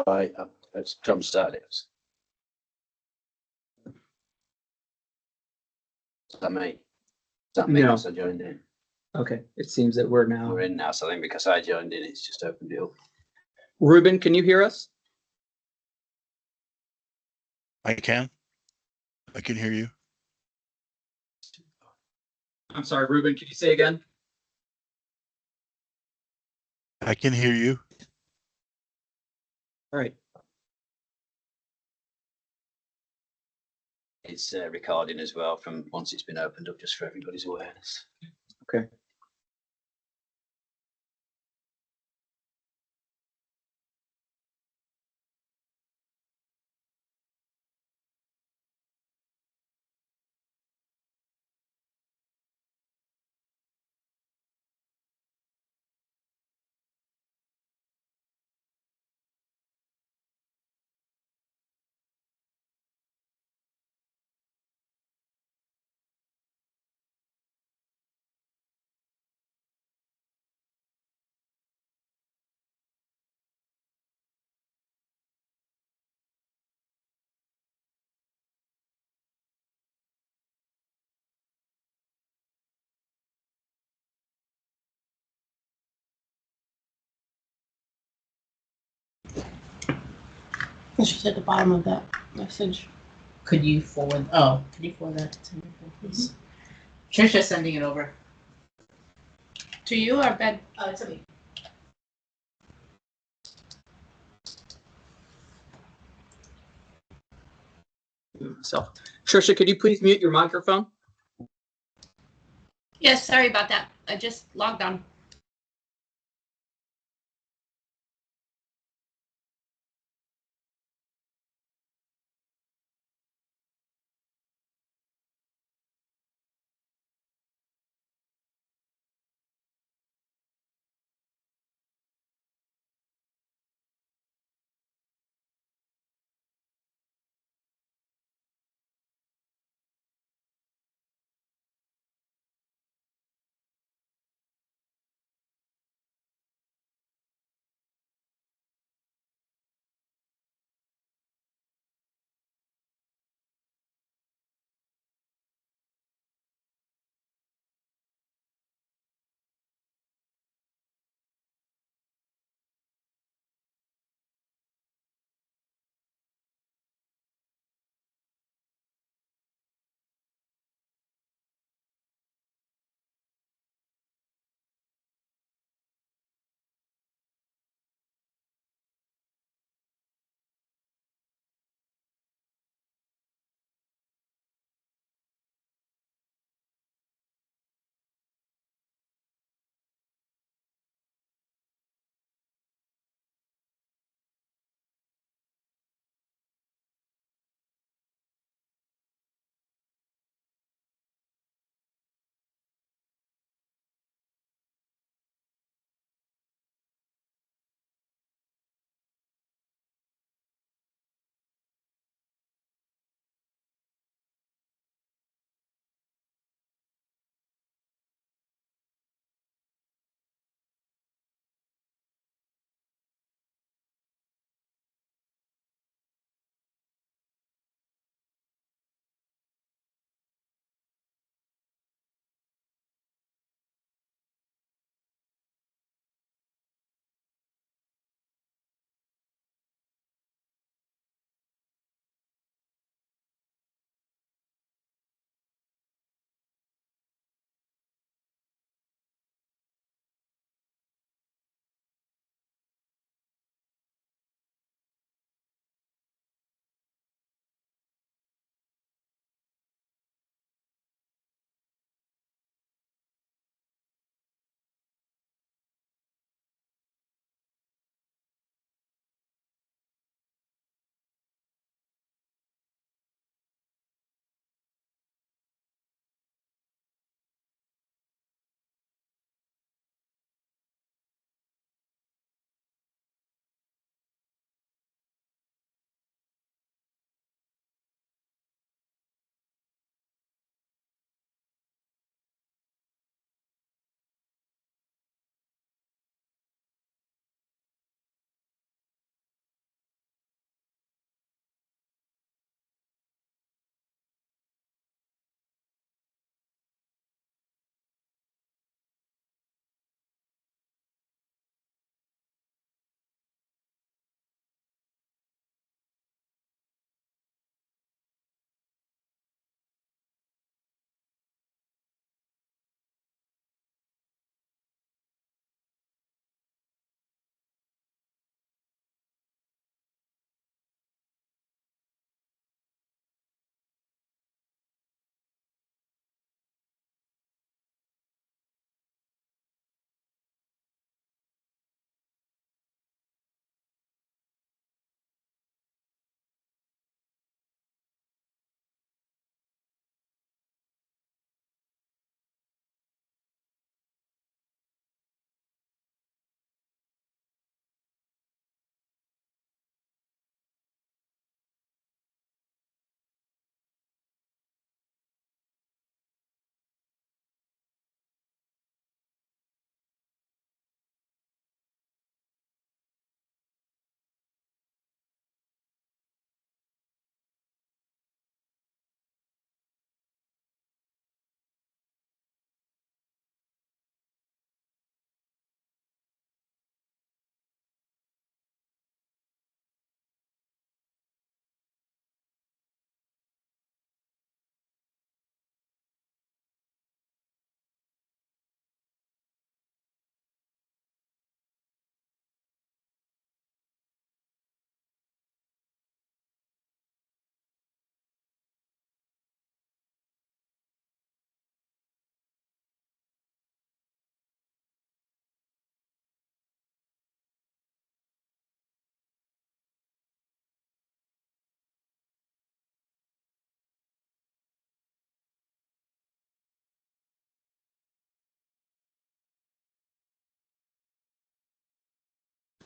Right, let's jumpstart it. Is that me? Is that me? No. Because I joined in. Okay, it seems that we're now. We're in now, so I think because I joined in, it's just opened it up. Ruben, can you hear us? I can hear you. I'm sorry, Ruben, can you say again? I can hear you. All right. It's recording as well from once it's been opened up, just for everybody's awareness. Okay. It's just at the bottom of that message. Could you forward that to me, please? Trisha's sending it over. To you or Ben? To me. So, Trisha, could you please mute your microphone? Yes, sorry about that. I just logged on.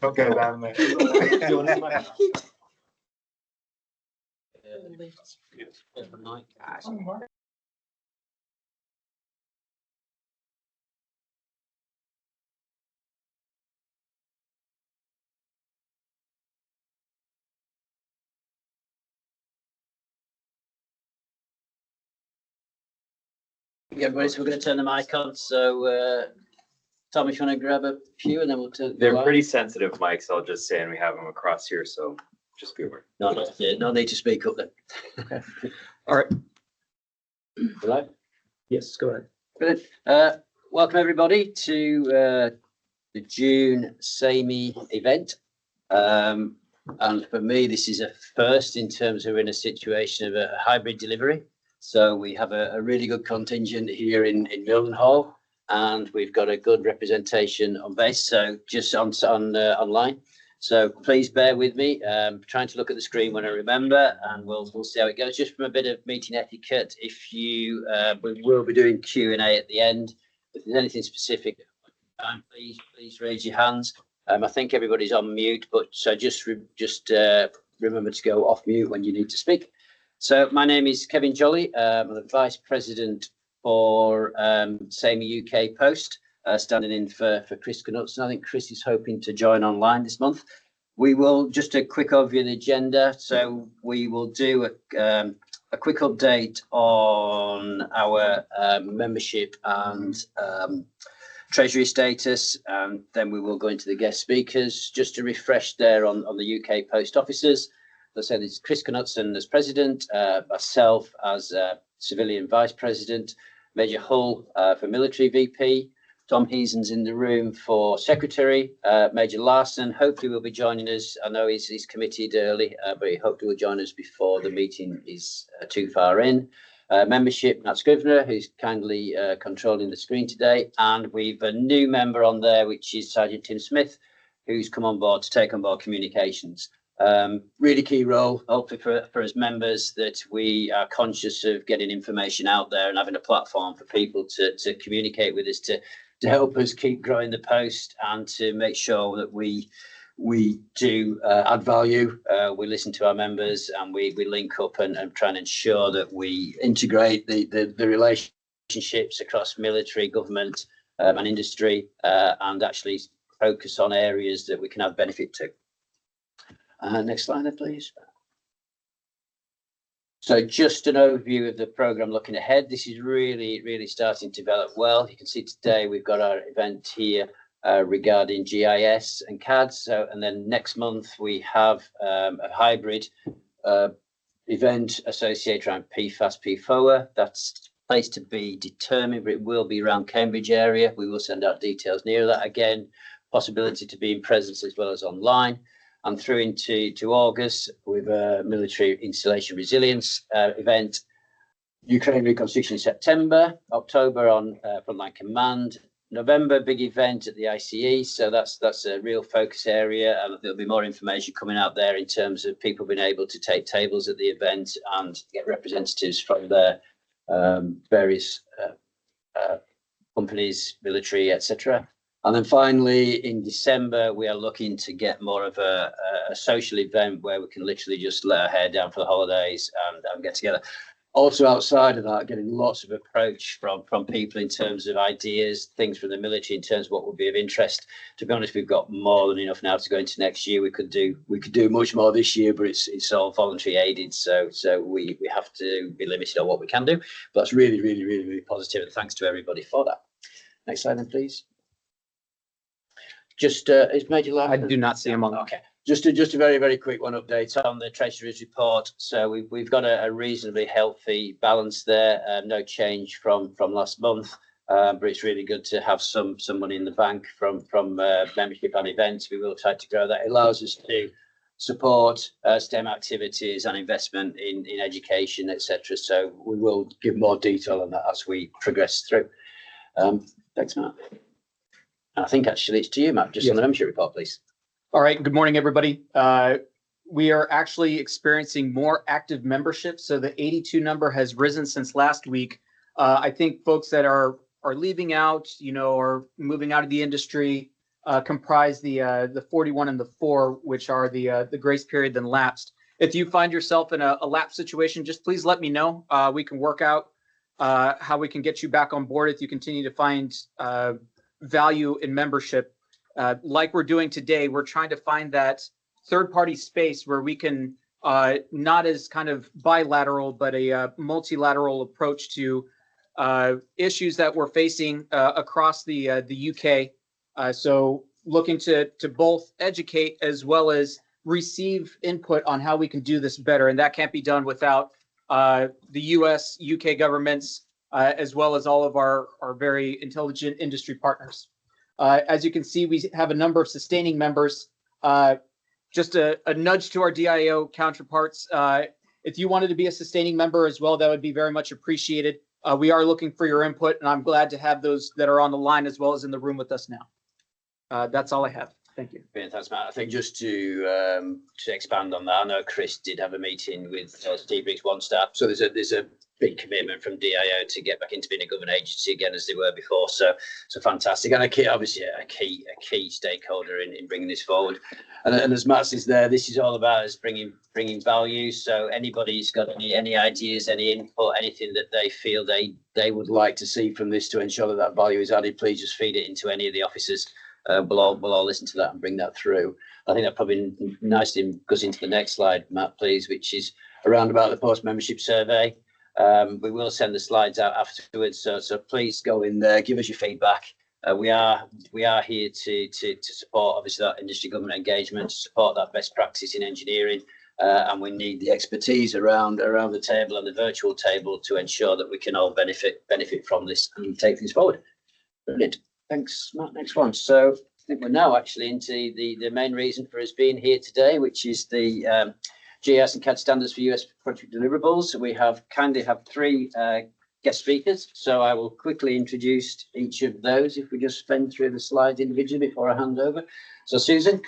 Okay, dame. Everybody, so we're going to turn the mic on. So, Tom, if you want to grab a few, and then we'll turn. They're pretty sensitive mics, I'll just say, and we have them across here, so just be aware. No need to speak up then. All right. Hello. Yes, go ahead. Brilliant. Welcome everybody to the June SAME event. And for me, this is a first in terms of we're in a situation of a hybrid delivery. So we have a really good contingent here in Mildenhall, and we've got a good representation on base. So just on online. So please bear with me. Trying to look at the screen when I remember, and we'll see how it goes. Just from a bit of meeting etiquette, if you we will be doing Q&A at the end. If there's anything specific, please raise your hands. I think everybody's on mute, but so just remember to go off mute when you need to speak. So my name is Kevin Jolly. I'm the Vice President for SAME UK Post, standing in for Chris Knudsen. I think Chris is hoping to join online this month. We will just a quick overview of the agenda. So we will do a quick update on our membership and treasury status, and then we will go into the guest speakers. Just to refresh there on the UK Post officers. As I said, it's Chris Knudsen as president, myself as civilian vice president, Major Hull for military VP, Tom Heason's in the room for secretary, Major Larson hopefully will be joining us. I know he's committed early, but he hopefully will join us before the meeting is too far in. Membership, Matt Scrivener, who's kindly controlling the screen today, and we've a new member on there, which is Sergeant Tim Smith, who's come on board to take on board communications. Really key role, hopefully for us members, that we are conscious of getting information out there and having a platform for people to communicate with us, to help us keep growing the post, and to make sure that we do add value. We listen to our members, and we link up and try and ensure that we integrate the relationships across military, government, and industry, and actually focus on areas that we can have benefit to. Next slide, there, please. So just an overview of the programme looking ahead. This is really starting to develop well. You can see today we've got our event here regarding GIS and CADD. So, and then next month we have a hybrid event associated around PFAS, PFOA. That's place to be determined, but it will be around Cambridge area. We will send out details near that. Again, possibility to be in presence as well as online. And through into August with a military installation resilience event, Ukraine reconstruction in September, October on frontline command, November big event at the ICE. So that's a real focus area, and there'll be more information coming out there in terms of people being able to take tables at the event and get representatives from their various companies, military, etc. And then finally, in December, we are looking to get more of a social event where we can literally just let our hair down for the holidays and get together. Also outside of that, getting lots of approach from people in terms of ideas, things from the military in terms of what would be of interest. To be honest, we've got more than enough now to go into next year. We could do much more this year, but it's all voluntary aided, so we have to be limited on what we can do. But that's really positive, and thanks to everybody for that. Next slide then, please. Just is Major Larson? I do not see him on. Okay. Just a very quick one update on the Treasury's report. So we've got a reasonably healthy balance there. No change from last month, but it's really good to have some money in the bank from membership and events. We will try to grow that. It allows us to support STEM activities and investment in education, etc. So we will give more detail on that as we progress through. Thanks, Matt. And I think actually it's to you, Matt, just on the membership report, please. All right. Good morning, everybody. We are actually experiencing more active membership. So the 82 number has risen since last week. I think folks that are leaving out, or moving out of the industry, comprise the 41 and the 4, which are the grace period then lapsed. If you find yourself in a lapse situation, just please let me know. We can work out how we can get you back on board if you continue to find value in membership. Like we're doing today, we're trying to find that third-party space where we can not as kind of bilateral, but a multilateral approach to issues that we're facing across the UK. So looking to both educate as well as receive input on how we can do this better. And that can't be done without the US, UK governments, as well as all of our very intelligent industry partners. As you can see, we have a number of sustaining members. Just a nudge to our DIO counterparts. If you wanted to be a sustaining member as well, that would be very much appreciated. We are looking for your input, and I'm glad to have those that are on the line as well as in the room with us now. That's all I have. Thank you. Brilliant, thanks, Matt. I think just to expand on that, I know Chris did have a meeting with Steve Briggs One staff, so there's a big commitment from DIO to get back into being a government agency again as they were before. So fantastic, and obviously a key stakeholder in bringing this forward. And as Matt says there, this is all about us bringing value. So anybody's got any ideas, any input, anything that they feel they would like to see from this to ensure that value is added, please just feed it into any of the officers. We'll all listen to that and bring that through. I think that probably nicely goes into the next slide, Matt, please, which is around about the post membership survey. We will send the slides out afterwards, so please go in there, give us your feedback. We are here to support obviously that industry government engagement, to support that best practice in engineering, and we need the expertise around the table and the virtual table to ensure that we can all benefit from this and take things forward. Brilliant. Thanks, Matt. Next one. So I think we're now actually into the main reason for us being here today, which is the GIS and CAD standards for US project deliverables. So we kindly have 3 guest speakers. So I will quickly introduce each of those if we just spin through the slides individually before I hand over. So Susan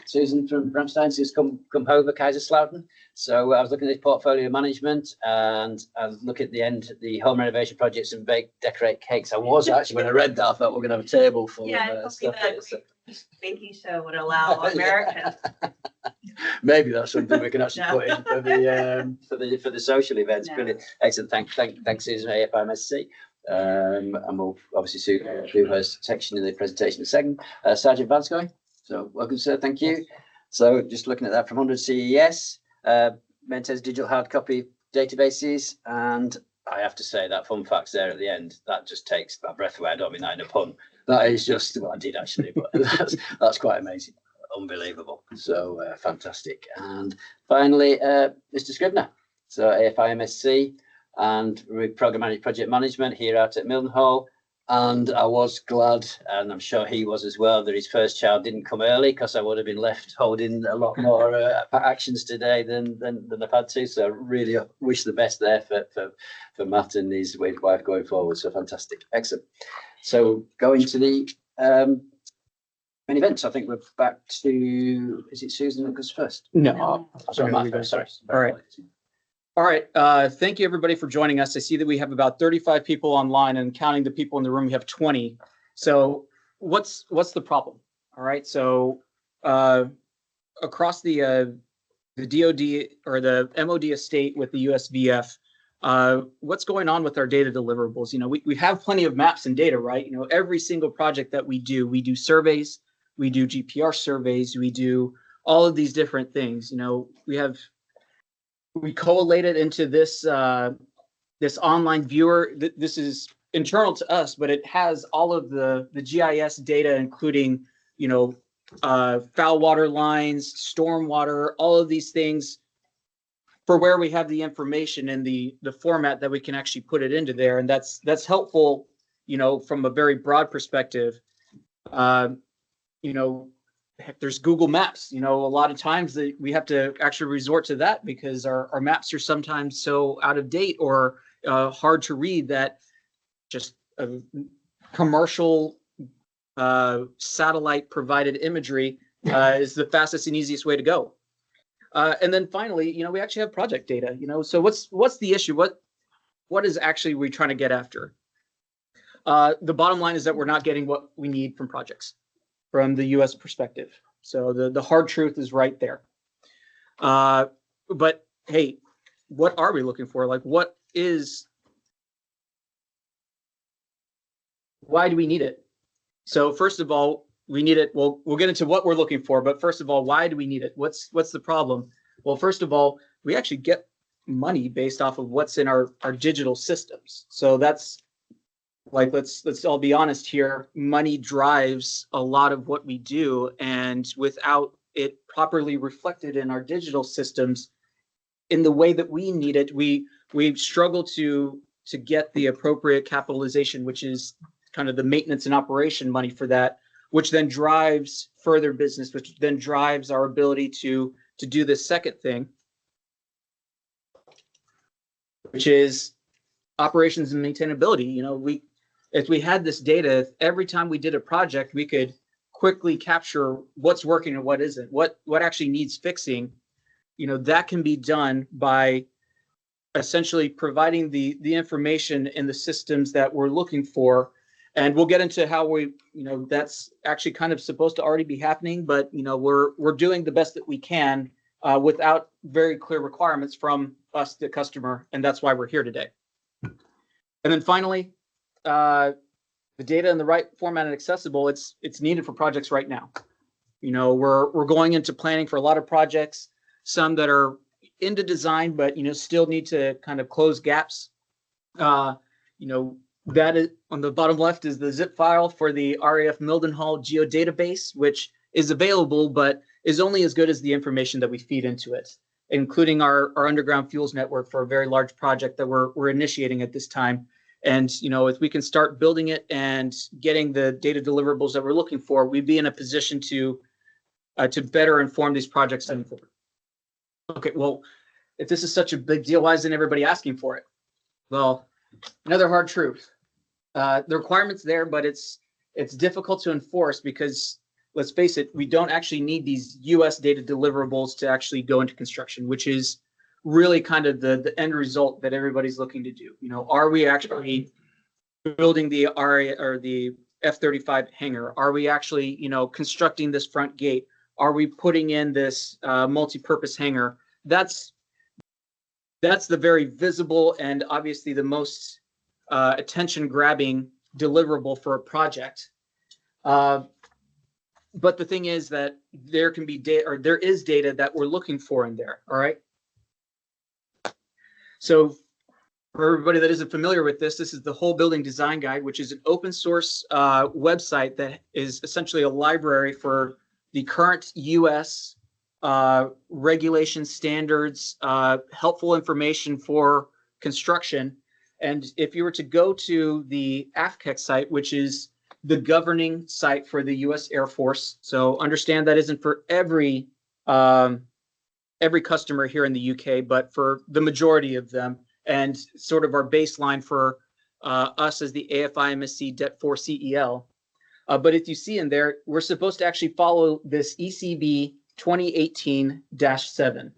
from Presentaion has come over Kaiserslautern. So I was looking at portfolio management and I look at the end, the home renovation projects and decorate cakes. I was actually, when I read that, I thought we're going to have a table full of stuff. Baking show would allow Americans. Maybe that's something we can actually put in for the social events. No. Brilliant, excellent. Thanks, Susan, AFIMSC. And we'll obviously do her section in the presentation in a second. Sergeant Vanskoy. So welcome, sir. Thank you. So just looking at that from 100 CES, maintains digital hard copy databases, and I have to say that fun facts there at the end, that just takes my breath away. I don't mean that in a pun. That is just what I did actually, but that's quite amazing, unbelievable. So fantastic. And finally, Mr. Scribner. So AFIMSC and program managed project management here out at Mildenhall. And I was glad, and I'm sure he was as well, that his first child didn't come early, because I would have been left holding a lot more actions today than I've had to. So I really wish the best there for Matt and his wife going forward. So fantastic, excellent. So going to the main events, I think we're back to, is it Susan that goes first? No. Sorry, Matt first, sorry. All right. Thank you, everybody, for joining us. I see that we have about 35 people online, and counting the people in the room, we have 20. So what's the problem? All right. So across the DOD or the MOD estate with the USVF, what's going on with our data deliverables? You know, we have plenty of maps and data, right? You know, every single project that we do surveys, we do GPR surveys, we do all of these different things. You know, we collated into this this online viewer. This is internal to us, but it has all of the GIS data, including, you know, foul water lines, storm water, all of these things, for where we have the information in the format that we can actually put it into there. And that's helpful, you know, from a very broad perspective. You know, heck, there's Google Maps. You know, a lot of times that we have to actually resort to that because our maps are sometimes so out of date or hard to read that just commercial satellite provided imagery is the fastest and easiest way to go. And then finally, you know, we actually have project data. You know, so what's the issue? What is actually we trying to get after? The bottom line is that we're not getting what we need from projects. from the US perspective. So the hard truth is right there. But hey, what are we looking for? Like, why do we need it? So first of all, we need it. Well, we'll get into what we're looking for, but first of all, why do we need it? What's the problem? Well, first of all, we actually get money based off of what's in our digital systems. So that's like, let's all be honest here. Money drives a lot of what we do, and without it properly reflected in our digital systems in the way that we need it, we struggle to get the appropriate capitalization, which is kind of the maintenance and operation money for that, which then drives further business, which then drives our ability to do this second thing, which is operations and maintainability. You know, if we had this data, every time we did a project, we could quickly capture what's working and what isn't, what actually needs fixing. You know, that can be done by essentially providing the information in the systems that we're looking for. And we'll get into how that's actually kind of supposed to already be happening, but we're doing the best that we can without very clear requirements from us, the customer, and that's why we're here today. And then finally, the data in the right format and accessible, it's needed for projects right now. You know, we're going into planning for a lot of projects, some that are into design, but still need to kind of close gaps. That is on the bottom left is the zip file for the RAF Mildenhall geodatabase, which is available, but is only as good as the information that we feed into it, including our underground fuels network for a very large project that we're initiating at this time. And if we can start building it and getting the data deliverables that we're looking for, we'd be in a position to better inform these projects going forward. Okay, well, if this is such a big deal, why isn't everybody asking for it? Well, another hard truth. The requirement's there, but it's difficult to enforce because, let's face it, we don't actually need these US data deliverables to actually go into construction, which is really kind of the end result that everybody's looking to do. Are we actually building the RA or the F-35 hangar? Are we actually, constructing this front gate? Are we putting in this multi-purpose hangar? That's the very visible and obviously the most attention-grabbing deliverable for a project. But the thing is that there can be data, or there is data that we're looking for in there. All right. So for everybody that isn't familiar with this is the Whole Building Design Guide, which is an open source website that is essentially a library for the current US regulation standards, helpful information for construction. And if you were to go to the AFIMSC site, which is the governing site for the US Air Force, so understand that isn't for every customer here in the UK, but for the majority of them, and sort of our baseline for us as the AFIMSC DET4 CEL. But if you see in there, we're supposed to actually follow this ECB 2018-7.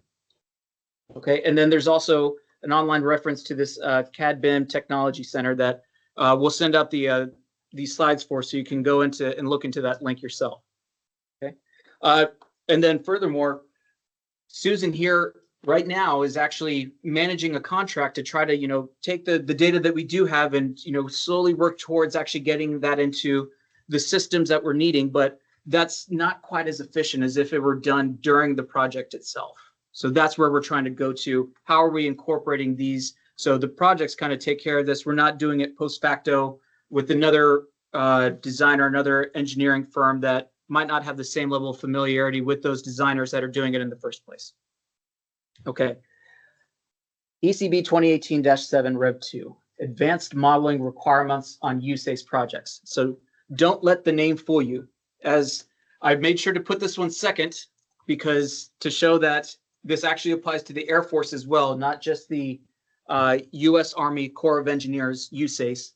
Okay, and then there's also an online reference to this CADD BIM Technology Center that we'll send out these slides for, so you can go into and look into that link yourself. Okay, and then furthermore, Susan here right now is actually managing a contract to try to take the data that we do have and slowly work towards actually getting that into the systems that we're needing, but that's not quite as efficient as if it were done during the project itself. So that's where we're trying to go to. How are we incorporating these? So the projects kind of take care of this. We're not doing it post facto with another designer, another engineering firm that might not have the same level of familiarity with those designers that are doing it in the first place. Okay. ECB 2018-7 Rev 2, Advanced Modeling Requirements on USACE Projects. So don't let the name fool you. As I've made sure to put this one second, because to show that this actually applies to the Air Force as well, not just the U.S. Army Corps of Engineers, USACE.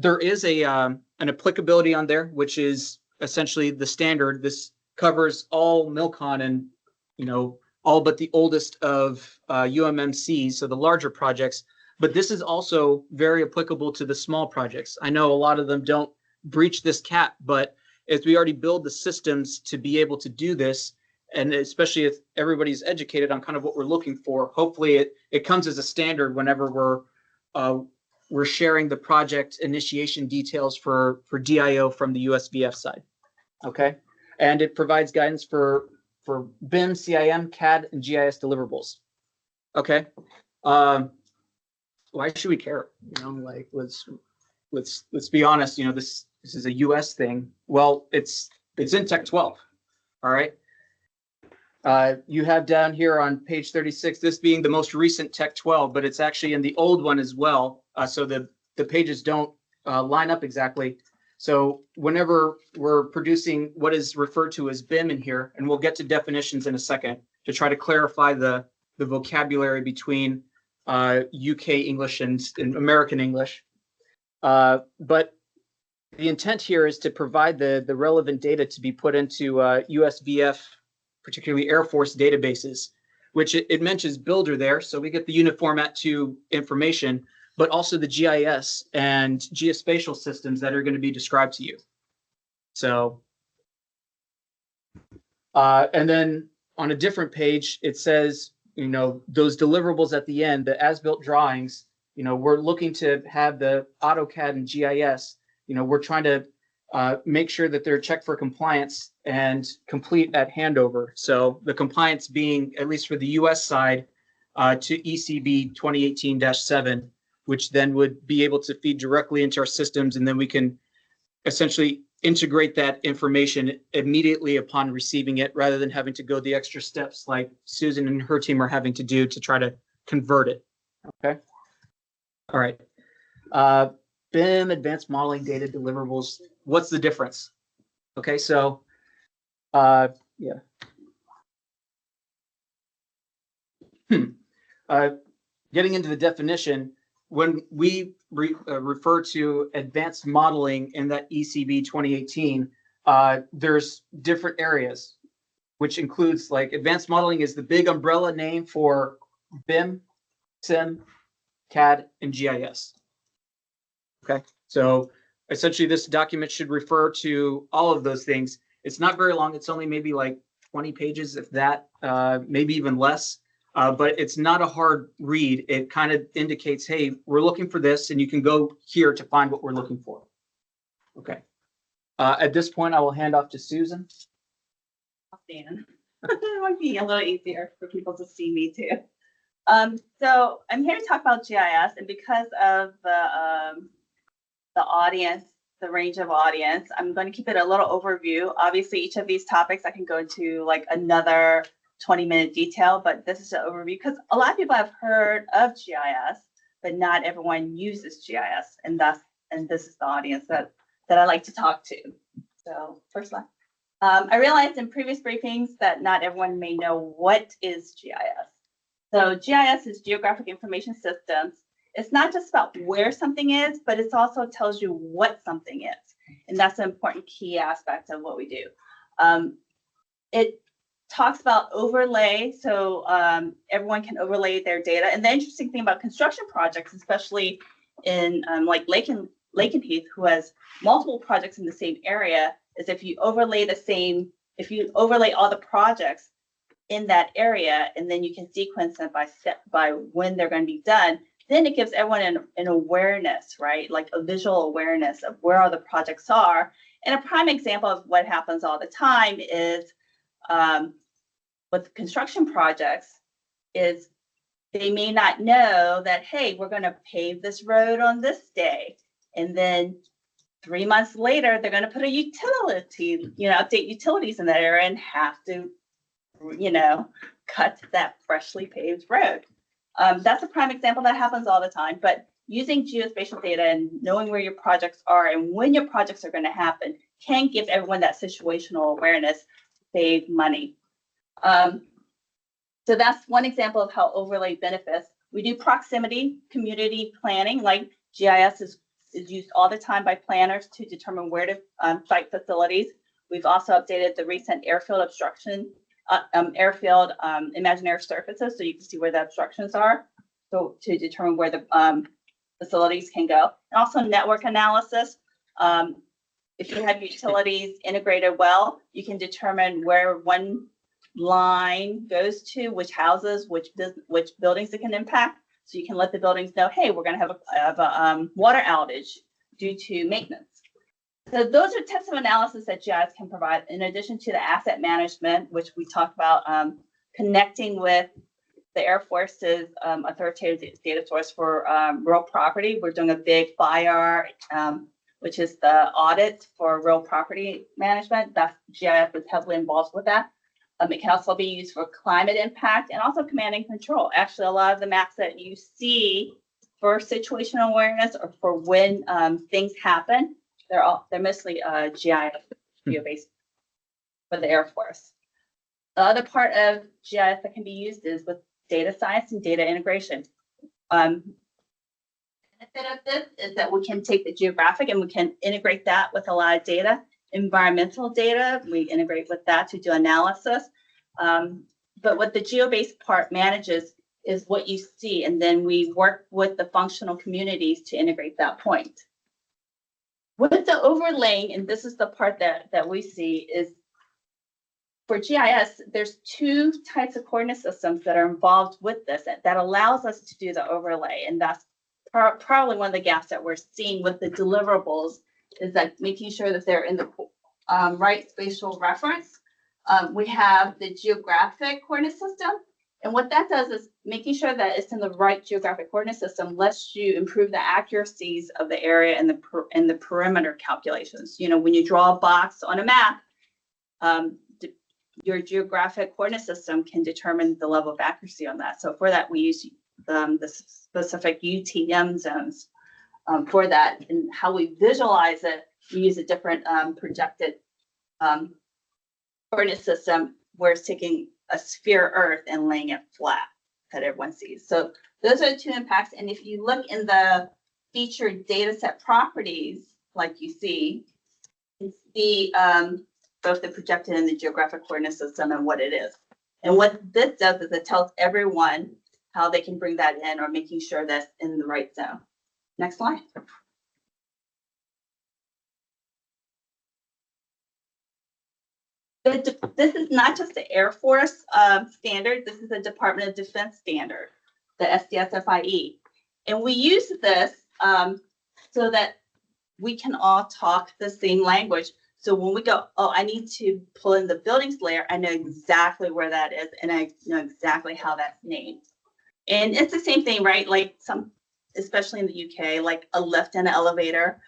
There is an applicability on there, which is essentially the standard. This covers all MILCON and, all but the oldest of UMMCs, so the larger projects. But this is also very applicable to the small projects. I know a lot of them don't breach this cap, but is we already build the systems to be able to do this. And especially if everybody's educated on kind of what we're looking for, hopefully it comes as a standard whenever we're sharing the project initiation details for DIO from the USVF side. Okay, and it provides guidance for BIM, CIM, CAD, and GIS deliverables. Okay, why should we care? You know, like let's be honest. You know, this is a US thing. Well, it's in Tech 12. All right. You have down here on page 36, this being the most recent Tech 12, but it's actually in the old one as well. So the pages don't line up exactly. So whenever we're producing what is referred to as BIM in here, and we'll get to definitions in a second to try to clarify the vocabulary between UK English and American English. But the intent here is to provide the relevant data to be put into USVF, particularly Air Force databases, which it mentions builder there. So we get the Uniformat 2 information, but also the GIS and geospatial systems that are going to be described to you. So, and then on a different page, it says, you know, those deliverables at the end, the as-built drawings, you know, we're looking to have the AutoCAD and GIS, you know, we're trying to make sure that they're checked for compliance and complete at handover. So the compliance being, at least for the US side, to ECB 2018-7, which then would be able to feed directly into our systems, and then we can essentially integrate that information immediately upon receiving it, rather than having to go the extra steps like Susan and her team are having to do to try to convert it. Okay. All right. BIM, advanced modeling data deliverables. What's the difference? Okay, so yeah. Getting into the definition, when we refer to advanced modeling in that ECB 2018, there's different areas, which includes, like, advanced modeling is the big umbrella name for BIM, CIM, CAD, and GIS. Okay, so essentially this document should refer to all of those things. It's not very long. It's only maybe like 20 pages, if that, maybe even less. But it's not a hard read. It kind of indicates, hey, we're looking for this, and you can go here to find what we're looking for. Okay. At this point, I will hand off to Susan. I'll stand. It might be a little easier for people to see me too. So I'm here to talk about GIS, and because of the audience, the range of audience, I'm going to keep it a little overview. Obviously, each of these topics I can go into like another 20-minute detail, but this is an overview because a lot of people have heard of GIS, but not everyone uses GIS, and this is the audience that I like to talk to. So first slide. I realized in previous briefings that not everyone may know what is GIS. So GIS is Geographic Information Systems. It's not just about where something is, but it also tells you what something is. And that's an important key aspect of what we do. It talks about overlay, so everyone can overlay their data. And the interesting thing about construction projects, especially in like Lakenheath, who has multiple projects in the same area, is if you overlay all the projects in that area, and then you can sequence them by when they're going to be done, then it gives everyone an awareness, right? Like a visual awareness of where all the projects are. And a prime example of what happens all the time is with construction projects is they may not know that, hey, we're going to pave this road on this day. And then 3 months later, they're going to put a utility, update utilities in that area and have to, cut that freshly paved road. That's a prime example that happens all the time, but using geospatial data and knowing where your projects are and when your projects are going to happen can give everyone that situational awareness, save money. So that's one example of how overlay benefits. We do proximity community planning, like GIS is used all the time by planners to determine where to site facilities. We've also updated the recent airfield obstruction, imaginary surfaces, so you can see where the obstructions are, so to determine where the facilities can go. And also network analysis. if you have utilities integrated well, you can determine where one line goes to, which houses, which buildings it can impact. So you can let the buildings know, hey, we're going to have a water outage due to maintenance. So those are types of analysis that GIS can provide, in addition to the asset management, which we talked about, connecting with the Air Force's authoritative data source for real property. We're doing a big FIRE, which is the audit for real property management. That's GIS is heavily involved with that. It can also be used for climate impact and also command and control. Actually, a lot of the maps that you see for situational awareness or for when things happen, they're mostly GIS geo-based for the Air Force. The other part of GIS that can be used is with data science and data integration. The benefit of this is that we can take the geographic and we can integrate that with a lot of data. Environmental data, we integrate with that to do analysis. But what the geo-based part manages is what you see, and then we work with the functional communities to integrate that point. With the overlaying, and this is the part that we see, is for GIS, there's two types of coordinate systems that are involved with this that allows us to do the overlay. And that's probably one of the gaps that we're seeing with the deliverables, is that making sure that they're in the right spatial reference. We have the geographic coordinate system. And what that does is making sure that it's in the right geographic coordinate system lets you improve the accuracies of the area and the perimeter calculations. You know, when you draw a box on a map, your geographic coordinate system can determine the level of accuracy on that. So for that, we use the specific UTM zones for that. And how we visualize it, we use a different projected coordinate system where it's taking a sphere Earth and laying it flat that everyone sees. So those are the two impacts. And if you look in the featured data set properties, like you see, it's the both the projected and the geographic coordinate system and what it is. And what this does is it tells everyone how they can bring that in or making sure that's in the right zone. Next slide. This is not just the Air Force standard. This is a Department of Defense standard, the SDSFIE. And we use this so that we can all talk the same language. So when we go, oh, I need to pull in the buildings layer, I know exactly where that is, and I know exactly how that's named. And it's the same thing, right? Like especially in the UK, like a lift and an elevator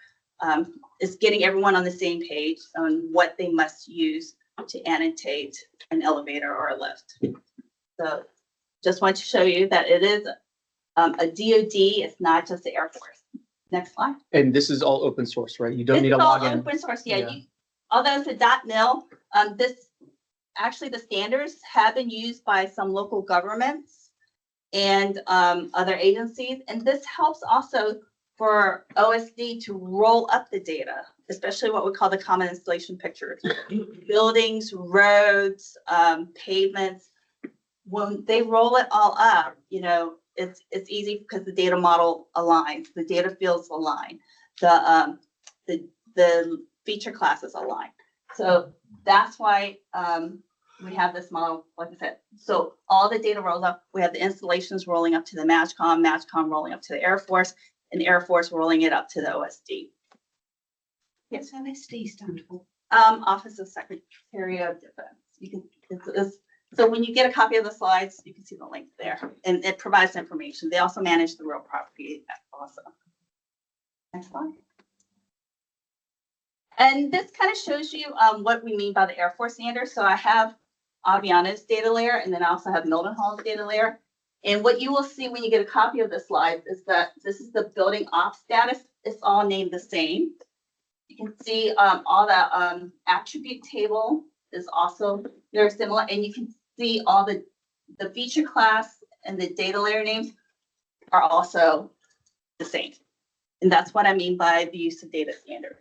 is getting everyone on the same page on what they must use to annotate an elevator or a lift. So just want to show you that it is a DoD, it's not just the Air Force. Next slide. And this is all open source, right? You don't need a login. This is all open source, yeah. Although it's a .mil, actually the standards have been used by some local governments and other agencies. And this helps also for OSD to roll up the data, especially what we call the common installation pictures. Buildings, roads, pavements, when they roll it all up, you know, it's easy because the data model aligns, the data fields align, the feature classes align. So that's why we have this model, like I said. So all the data rolls up. We have the installations rolling up to the MAGCOM rolling up to the Air Force, and the Air Force rolling it up to the OSD. What's OSD stand for? Office of Secretary of Defense. You can, so when you get a copy of the slides, you can see the link there, and it provides information. They also manage the real property also. Next slide. And this kind of shows you what we mean by the Air Force standard. So I have Aviana's data layer, and then I also have Mildenhall's data layer. And what you will see when you get a copy of the slides is that this is the building ops status. It's all named the same. You can see all the attribute table is also very similar, and you can see all the feature class and the data layer names are also the same. And that's what I mean by the use of data standard.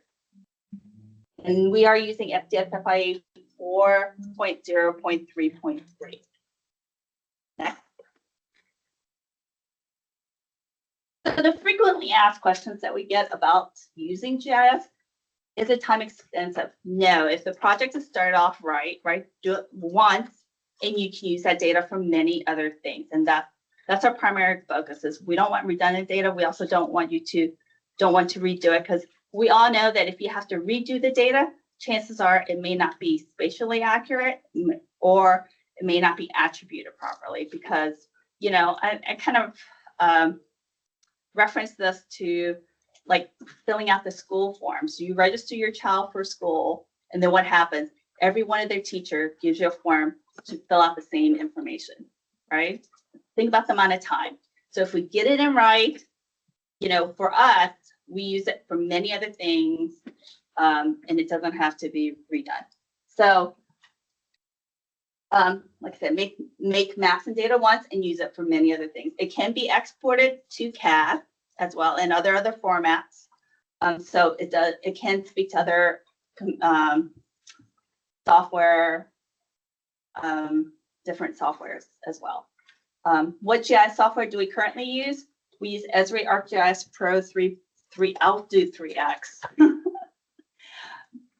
And we are using FDSFIE 4.0.3.3. Next. So the frequently asked questions that we get about using GIS Is it time expensive? No. If the project is started off right, do it once, and you can use that data for many other things. And that's our primary focus. Is we don't want redundant data. We also don't want to redo it, because we all know that if you have to redo the data, chances are it may not be spatially accurate, or it may not be attributed properly. Because, you know, I kind of reference this to like filling out the school forms. You register your child for school, and then what happens? Every one of their teacher gives you a form to fill out the same information, right? Think about the amount of time. So if we get it in right, you know, for us, we use it for many other things, and it doesn't have to be redone. So, like I said, make maps and data once and use it for many other things. It can be exported to CADD as well, and other formats. So it can speak to other software, different softwares as well. What GIS software do we currently use? We use Esri ArcGIS Pro 3. I'll do 3X.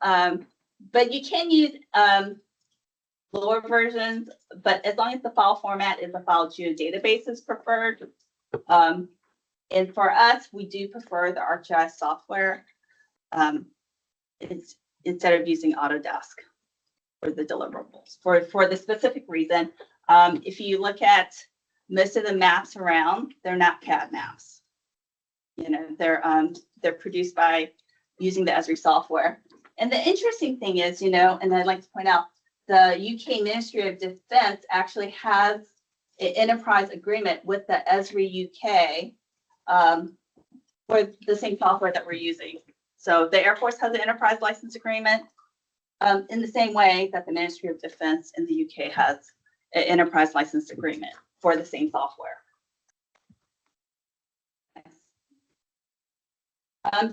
But you can use lower versions, but as long as the file format is a file geodatabase is preferred. And for us, we do prefer the ArcGIS software. It's instead of using Autodesk for the deliverables for the specific reason. If you look at most of the maps around, they're not CAD maps. You know, they're produced by using the Esri software. And the interesting thing is, you know, and I'd like to point out, the UK Ministry of Defense actually has an enterprise agreement with the Esri UK for the same software that we're using. So the Air Force has an enterprise license agreement in the same way that the Ministry of Defense in the UK has an enterprise license agreement for the same software.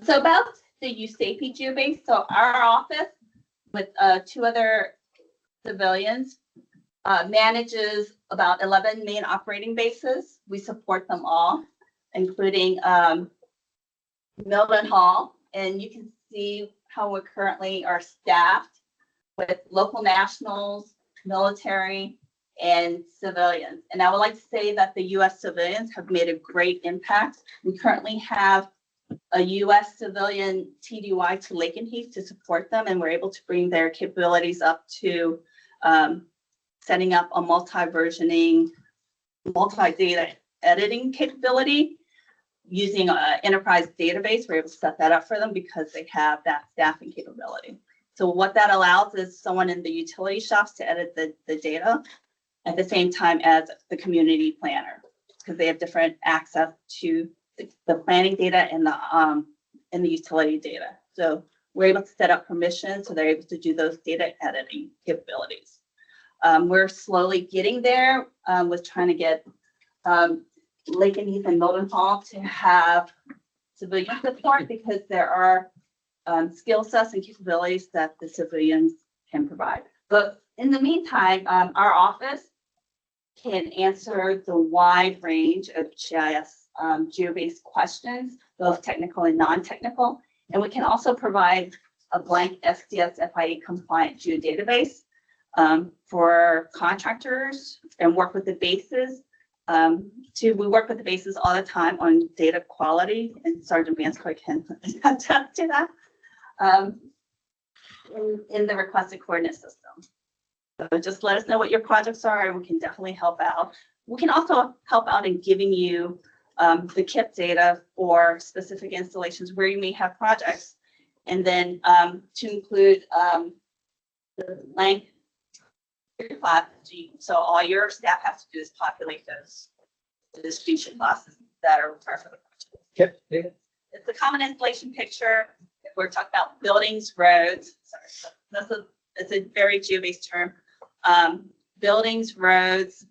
So about the USAPI geobase, so our office with 2 other civilians manages about 11 main operating bases. We support them all, including Milton Hall, and you can see how we currently are staffed with local nationals, military, and civilians. And I would like to say that the U.S. civilians have made a great impact. We currently have a U.S. civilian TDY to Lakenheath to support them, and we're able to bring their capabilities up to setting up a multi-versioning, multi-data editing capability using an enterprise database. We're able to set that up for them because they have that staffing capability. So what that allows is someone in the utility shops to edit the data at the same time as the community planner, because they have different access to the planning data and the utility data. So we're able to set up permissions so they're able to do those data editing capabilities. We're slowly getting there with trying to get Lakenheath and Milton Hall to have civilian support, because there are skill sets and capabilities that the civilians can provide. But in the meantime, our office can answer the wide range of GIS geo-based questions, both technical and non-technical. And we can also provide a blank SDS FIA compliant geodatabase for contractors and work with the bases. We work with the bases all the time on data quality, and Sergeant Vanscoy can attest to that in the requested coordinate system. So just let us know what your projects are, and we can definitely help out. We can also help out in giving you the KIP data for specific installations where you may have projects, and then to include the length class. So all your staff has to do is populate those distribution classes that are required for the project. KIP data. It's a common installation picture. We're talking about buildings, roads. Sorry, it's a very geo-based term. Buildings, roads,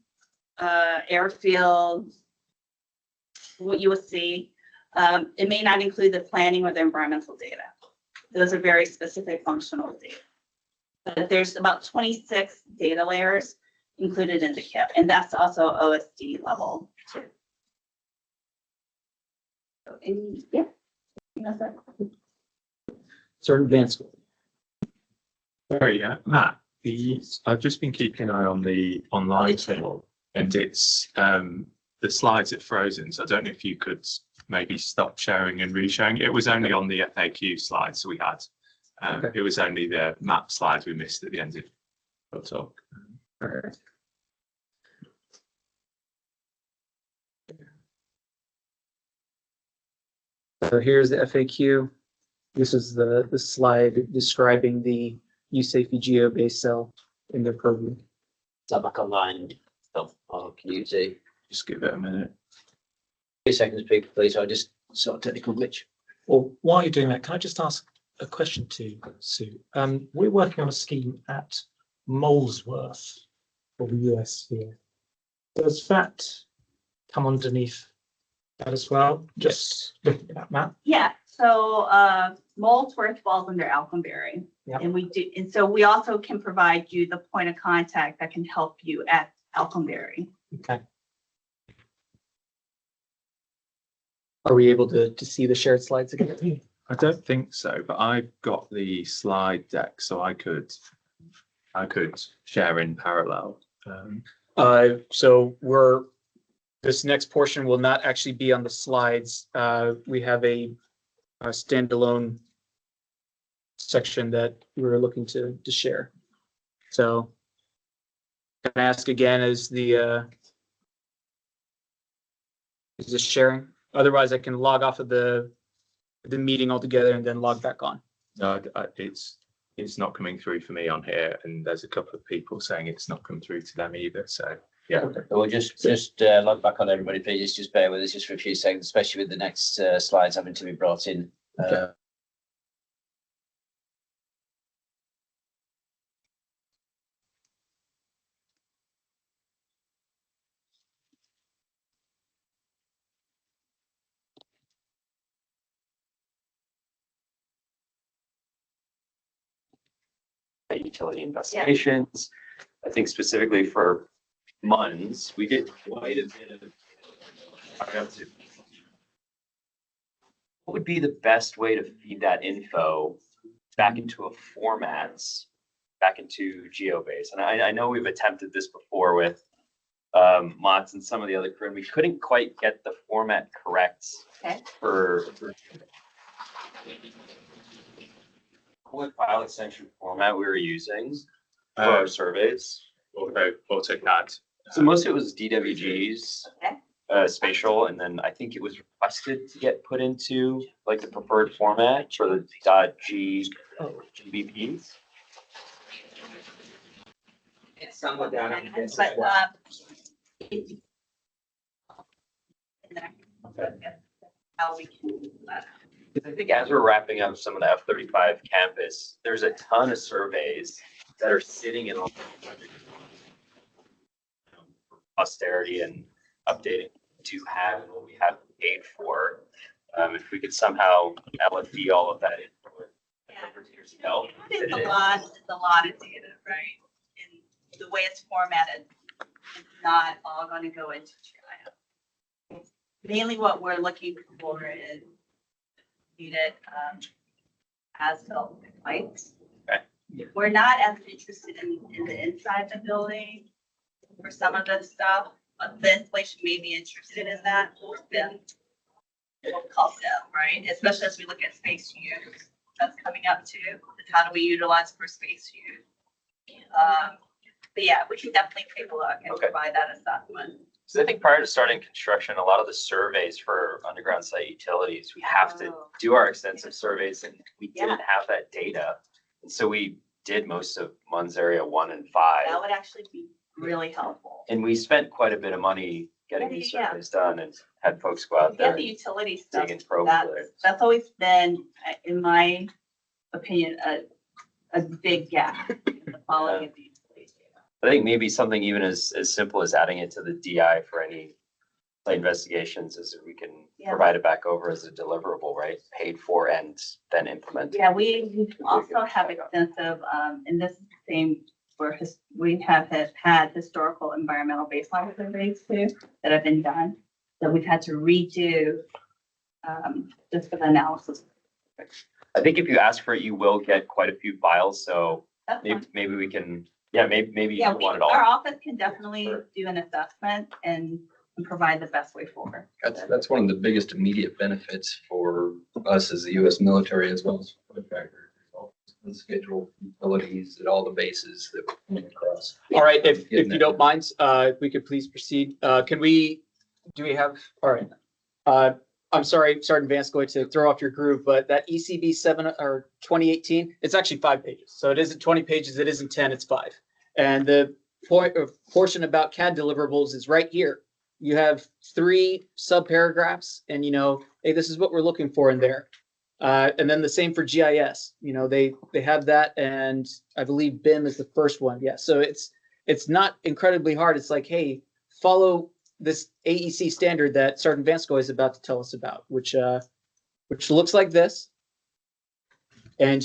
airfields, what you will see. It may not include the planning or the environmental data. Those are very specific functional data. But there's about 26 data layers included in the KIP, and that's also OSD level 2. So, yeah, that's it. certain advanced school. Sorry, Matt, I've just been keeping an eye on the online thing, and it's the slides are frozen. So I don't know if you could maybe stop sharing and resharing. It was only on the FAQ slide, so we had. Okay. It was only the map slides we missed at the end of the talk. All right. So here's the FAQ. This is the slide describing the USAFE geo-based cell in their program. Is that back online? Stuff. Oh, can you see? Just give it a minute. 2 seconds, people, please. I just saw a technical glitch. Well, while you're doing that, can I just ask a question to Sue? We're working on a scheme at Molesworth for the USVF. Does that come underneath that as well? Just looking at that map. Yeah, so Molesworth falls under Alconbury. Yeah. And so we also can provide you the point of contact that can help you at Alconbury. Okay. Are we able to see the shared slides again? I don't think so, but I've got the slide deck, so I could share in parallel. So this next portion will not actually be on the slides. We have a standalone section that we're looking to share. So can I ask again, is this sharing? Otherwise, I can log off of the meeting altogether and then log back on. No, it's not coming through for me on here, and there's a couple of people saying it's not come through to them either. So yeah, We'll just log back on, everybody, please. Just bear with us just for a few seconds, especially with the next slides having to be brought in. Okay. Utility investigations. I think specifically for MUNs, we did quite a bit of. What would be the best way to feed that info back into a format, back into GeoBase? And I know we've attempted this before with MOTS and some of the other crew, and we couldn't quite get the format correct. Okay. For what file extension format we were using for our surveys. AutoCAD. So most of it was DWGs, Okay. spatial, and then I think it was requested to get put into like the preferred format for the .gbps. It's somewhat down. But how we can do that. I think as we're wrapping up some of the F-35 campus, there's a ton of surveys that are sitting in all posterity and updating to have what we have paid for. If we could somehow LFD all of that in for interpreters' help. It's a lot of data, right? And the way it's formatted, it's not all going to go into GIS. Mainly what we're looking for is needed as-built lights. Okay. We're not as interested in the inside the building for some of the stuff. The installation may be interested in that. Then we'll call them, right? Especially as we look at space use. That's coming up too. How do we utilize for space use? But yeah, we can definitely take a look and Okay. provide that assessment. So I think prior to starting construction, a lot of the surveys for underground site utilities, we have to do our extensive surveys, and we didn't have that data. And so we did most of MUNS area 1 and 5. That would actually be really helpful. And we spent quite a bit of money getting these Yeah. surveys done and had folks go out Get there the and utility stuff. dig and probe for it. That's always been, in my opinion, a big gap in the quality of the utility data. I think maybe something even as simple as adding it to the DI for any site investigations is that we can Yeah. provide it back over as a deliverable, right? Paid for and then implemented. Yeah, we also have extensive, and this is the same where we have had historical environmental baseline surveys too that have been done, that we've had to redo just for the analysis. I think if you ask for it, you will get quite a few files, so That's fine. maybe we can, yeah, maybe Yeah, you want it all. our office can definitely do an assessment and provide the best way forward. That's one of the biggest immediate benefits for us as the US military as well as contractors. Unscheduled utilities at all the bases that we're coming across. All right, if Getting you that don't mind, if we could please proceed. Do we have, all right. I'm sorry, Sergeant Vance, going to throw off your groove, but that ECB 7 or 2018, it's actually 5 pages. So it isn't 20 pages, it isn't 10, it's 5. And the portion about CAD deliverables is right here. You have 3 subparagraphs and, hey, this is what we're looking for in there. And then the same for GIS, they have that, and I believe BIM is the first one. Yeah, so it's not incredibly hard. It's like, hey, follow this AEC standard that Sergeant Vanskoy is about to tell us about, which looks like this. And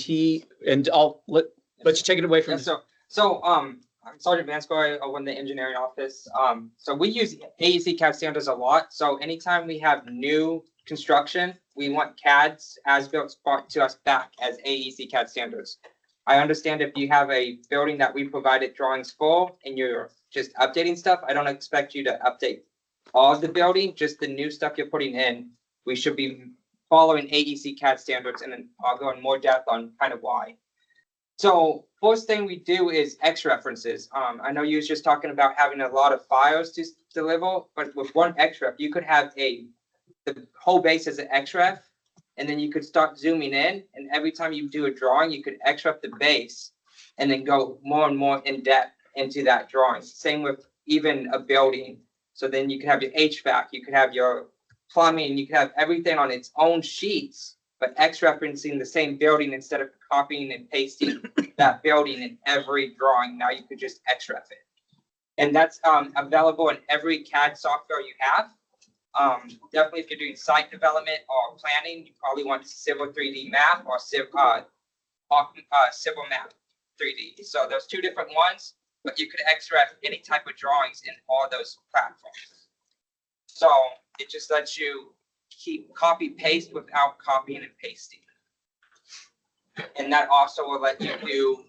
I'll let you take it away from. So I'm Sergeant Vanskoy in the engineering office. So we use AEC CAD standards a lot. So anytime we have new construction, we want CADs as built brought to us back as AEC CAD standards. I understand if you have a building that we provided drawings for and you're just updating stuff, I don't expect you to update all of the building, just the new stuff you're putting in. We should be following AEC CAD standards, and then I'll go in more depth on kind of why. So first thing we do is X references. I know you was just talking about having a lot of files to deliver, but with one XREF, you could have the whole base as an XREF, and then you could start zooming in, and every time you do a drawing, you could XREF the base and then go more and more in depth into that drawing. Same with even a building. So then you could have your HVAC, you could have your plumbing, you could have everything on its own sheets, but X-referencing the same building instead of copying and pasting that building in every drawing. Now you could just X-ref it. And that's available in every CAD software you have. Definitely if you're doing site development or planning, you probably want Civil 3D Map or Civil Map 3D. So there's 2 different ones, but you could XREF any type of drawings in all those platforms. So it just lets you keep copy paste without copying and pasting. And that also will let you do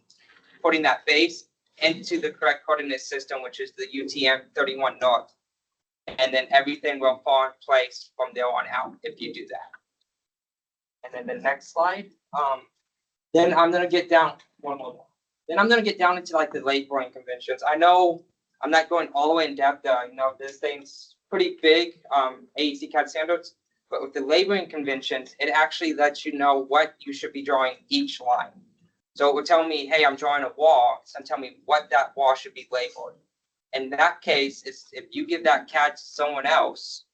putting that base into the correct coordinate system, which is the UTM 31 North. And then everything will fall in place from there on out if you do that. And then the next slide. Then I'm gonna get down one more. Then I'm gonna get down into like the labeling conventions. I know I'm not going all the way in depth. This thing's pretty big, AEC CAD standards. But with the labeling conventions, it actually lets you know what you should be drawing each line. So it would tell me, hey, I'm drawing a wall. It's gonna tell me what that wall should be labeled. In that case, if you give that CAD to someone else,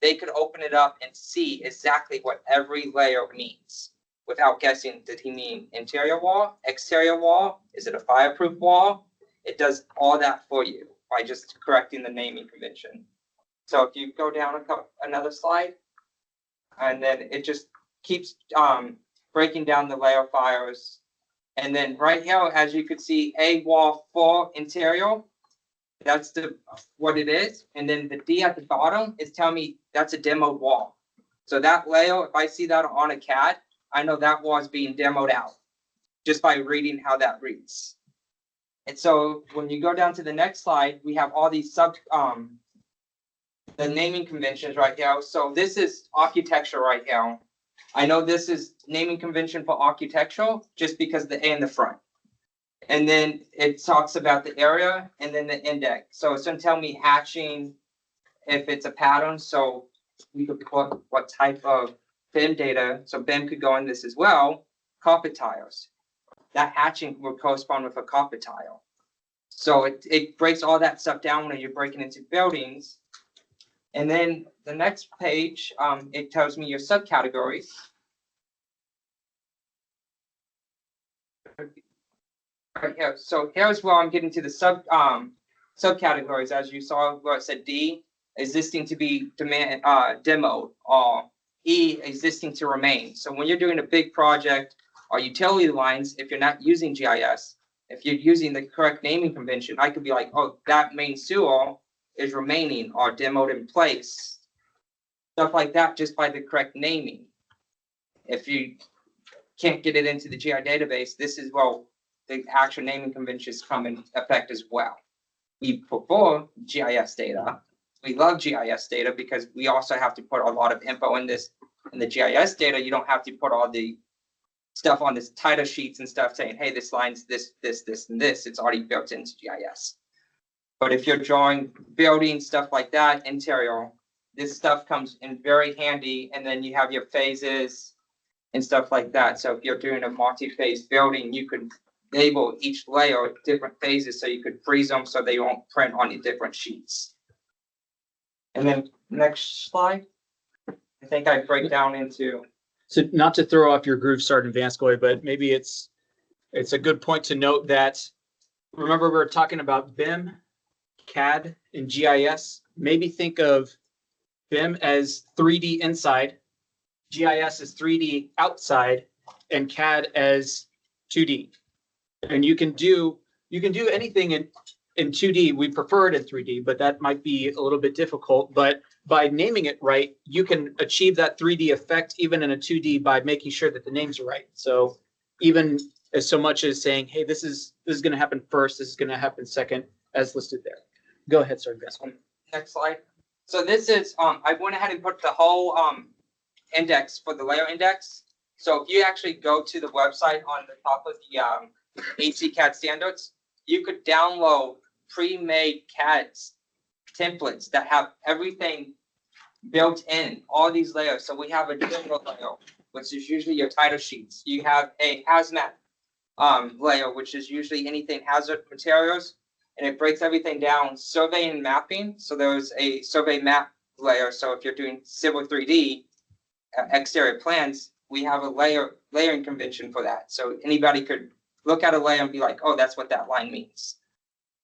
they could open it up and see exactly what every layer means without guessing, did he mean interior wall, exterior wall? Is it a fireproof wall? It does all that for you by just correcting the naming convention. So if you go down another slide, and then it just keeps breaking down the layer files. And then right here, as you could see, A wall 4 interior, that's what it is. And then the D at the bottom is telling me that's a demo wall. So that layer, if I see that on a CAD, I know that wall is being demoed out just by reading how that reads. And so when you go down to the next slide, we have all these the naming conventions right here. So this is architecture right here. I know this is naming convention for architectural just because the A in the front. And then it talks about the area and then the index. So it's going to tell me hatching if it's a pattern. So we could put what type of BIM data. So BIM could go in this as well. Carpet tiles. That hatching will correspond with a carpet tile. So it breaks all that stuff down when you're breaking into buildings. And then the next page, it tells me your subcategories. Right here. So here's where I'm getting to the subcategories. As you saw, where it said D, existing to be demoed, or E, existing to remain. So when you're doing a big project or utility lines, if you're not using GIS, if you're using the correct naming convention, I could be like, oh, that main sewer is remaining or demoed in place. Stuff like that just by the correct naming. If you can't get it into the GI database, this is where the actual naming conventions come in effect as well. We prefer GIS data. We love GIS data because we also have to put a lot of info in this. In the GIS data, you don't have to put all the stuff on this title sheets and stuff saying, hey, this line's this, and this. It's already built into GIS. But if you're drawing buildings, stuff like that, interior, this stuff comes in very handy. And then you have your phases and stuff like that. So if you're doing a multi-phase building, you could label each layer different phases so you could freeze them so they won't print on the different sheets. And then next slide, I think I break down into. So not to throw off your groove, Sergeant Vanskoy, but maybe it's a good point to note that, remember we were talking about BIM, CAD, and GIS. Maybe think of BIM as 3D inside, GIS as 3D outside, and CAD as 2D. And you can do anything in 2D. We prefer it in 3D, but that might be a little bit difficult. But by naming it right, you can achieve that 3D effect even in a 2D by making sure that the names are right. So even as so much as saying, hey, this is going to happen first, this is going to happen second, as listed there. Go ahead, Sergeant Vanskoy. Next slide. So this is I went ahead and put the whole index for the layer index. So if you actually go to the website on the top of the CAD standards, you could download pre-made CAD templates that have everything built in, all these layers. So we have a general layer, which is usually your title sheets. You have a hazmat layer, which is usually anything hazard materials, and it breaks everything down. Survey and mapping. So there's a survey map layer. So if you're doing civil 3D exterior plans, we have a layering convention for that. So anybody could look at a layer and be like, oh, that's what that line means.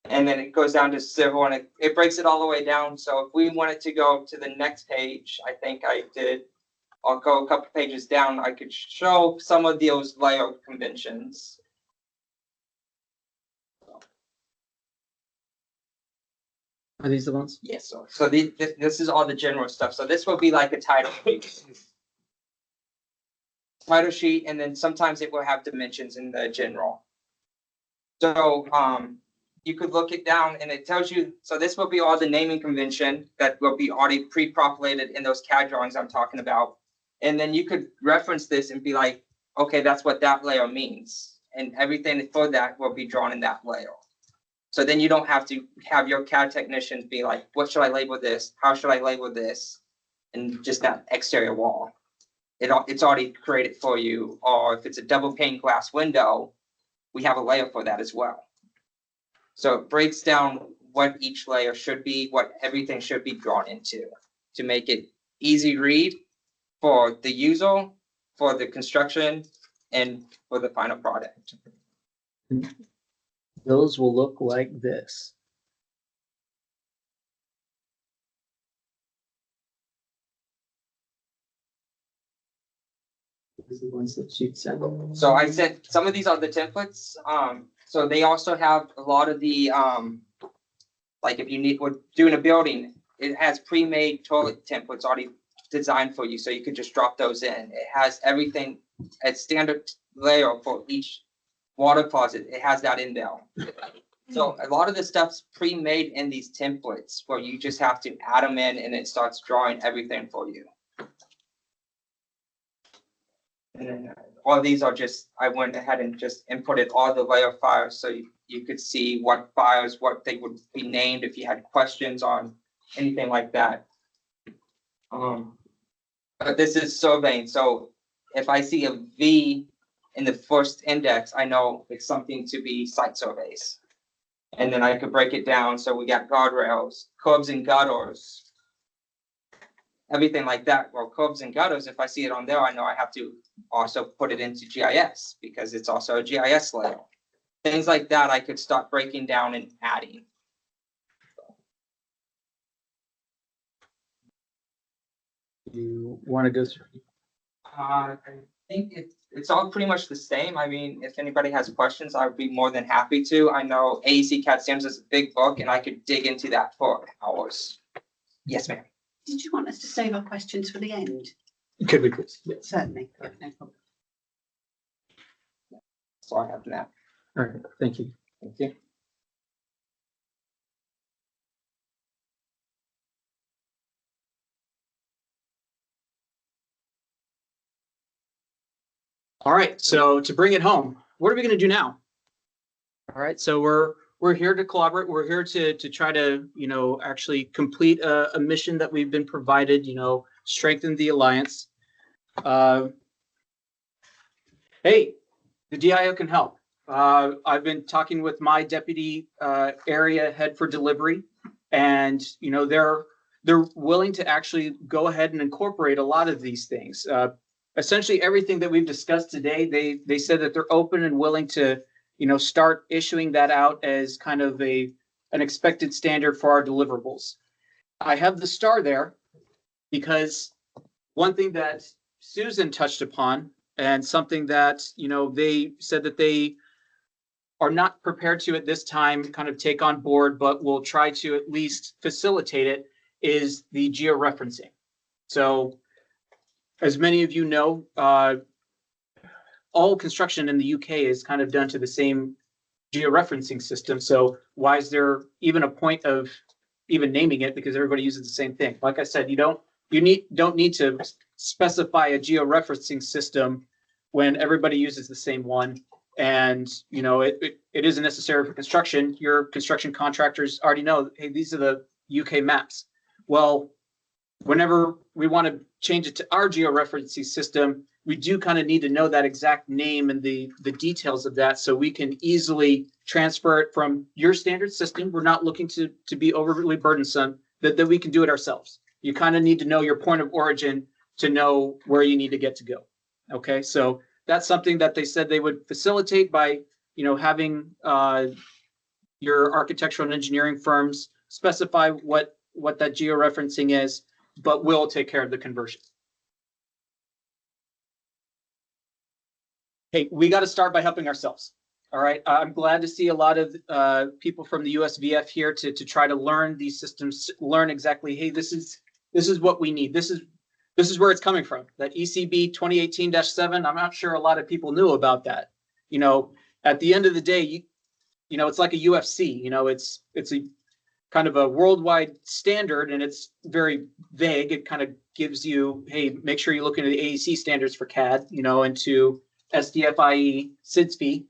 And then it goes down to civil, and it breaks it all the way down. So if we wanted to go to the next page, I think I did, I'll go a couple pages down. I could show some of those layer conventions. Are these the ones? Yes. So this is all the general stuff. So this will be like a title sheet. Title sheet, and then sometimes it will have dimensions in the general. So you could look it down and it tells you, so this will be all the naming convention that will be already pre-populated in those CAD drawings I'm talking about. And then you could reference this and be like, okay, that's what that layer means. And everything for that will be drawn in that layer. So then you don't have to have your CAD technicians be like, what should I label this? How should I label this? And just that exterior wall. It's already created for you. Or if it's a double pane glass window, we have a layer for that as well. So it breaks down what each layer should be, what everything should be drawn into to make it easy read for the user, for the construction, and for the final product. Those will look like this. These are the ones that you'd send. So I sent, some of these are the templates. So they also have a lot of the, like if we're doing a building, it has pre-made toilet templates already designed for you. So you could just drop those in. It has everything at standard layer for each water closet. It has that in there. So a lot of the stuff's pre-made in these templates where you just have to add them in and it starts drawing everything for you. And then all these are just, I went ahead and just inputted all the layer files so you could see what files, what they would be named if you had questions on anything like that. But this is surveying. So if I see a V in the first index, I know it's something to be site surveys. And then I could break it down. So we got guardrails, curbs and gutters, everything like that. Well, curbs and gutters, if I see it on there, I know I have to also put it into GIS because it's also a GIS layer. Things like that, I could start breaking down and adding. You want to go through? I think it's all pretty much the same. I mean, if anybody has questions, I would be more than happy to. I know AEC CAD standards is a big book and I could dig into that for hours. Yes, ma'am. Did you want us to save our questions for the end? Could we please? Yes. Certainly. No problem. That's all I have now. All right, thank you. Thank you. All right, so to bring it home, what are we going to do now? All right, so we're here to collaborate. We're here to try to, you know, actually complete a mission that we've been provided, you know, strengthen the alliance. Hey, the DIO can help. I've been talking with my deputy area head for delivery, and you know they're willing to actually go ahead and incorporate a lot of these things. Essentially, everything that we've discussed today, they said that they're open and willing to, you know, start issuing that out as kind of an expected standard for our deliverables. I have the star there because one thing that Susan touched upon, and something that, you know, they said that they are not prepared to at this time kind of take on board, but will try to at least facilitate it, is the georeferencing. So as many of you know, all construction in the UK is kind of done to the same georeferencing system. So why is there even a point of even naming it? Because everybody uses the same thing. Like I said, you don't need to specify a georeferencing system when everybody uses the same one. And you know, it isn't necessary for construction. Your construction contractors already know, hey, these are the UK maps. Well, whenever we want to change it to our georeferencing system, we do kind of need to know that exact name and the details of that, so we can easily transfer it from your standard system. We're not looking to be overly burdensome, that we can do it ourselves. You kind of need to know your point of origin to know where you need to get to go. Okay, so that's something that they said they would facilitate by, you know, having your architectural and engineering firms specify what that georeferencing is, but we'll take care of the conversion. Hey, we got to start by helping ourselves. All right, I'm glad to see a lot of people from the USVF here to try to learn these systems, learn exactly, hey, this is what we need. This is where it's coming from. That ECB 2018-7, I'm not sure a lot of people knew about that. You know, at the end of the day, you know, it's like a UFC. You know, it's a kind of a worldwide standard, and it's very vague. It kind of gives you, hey, make sure you look into the AEC standards for CAD, you know, into SDFIE, SIDSFI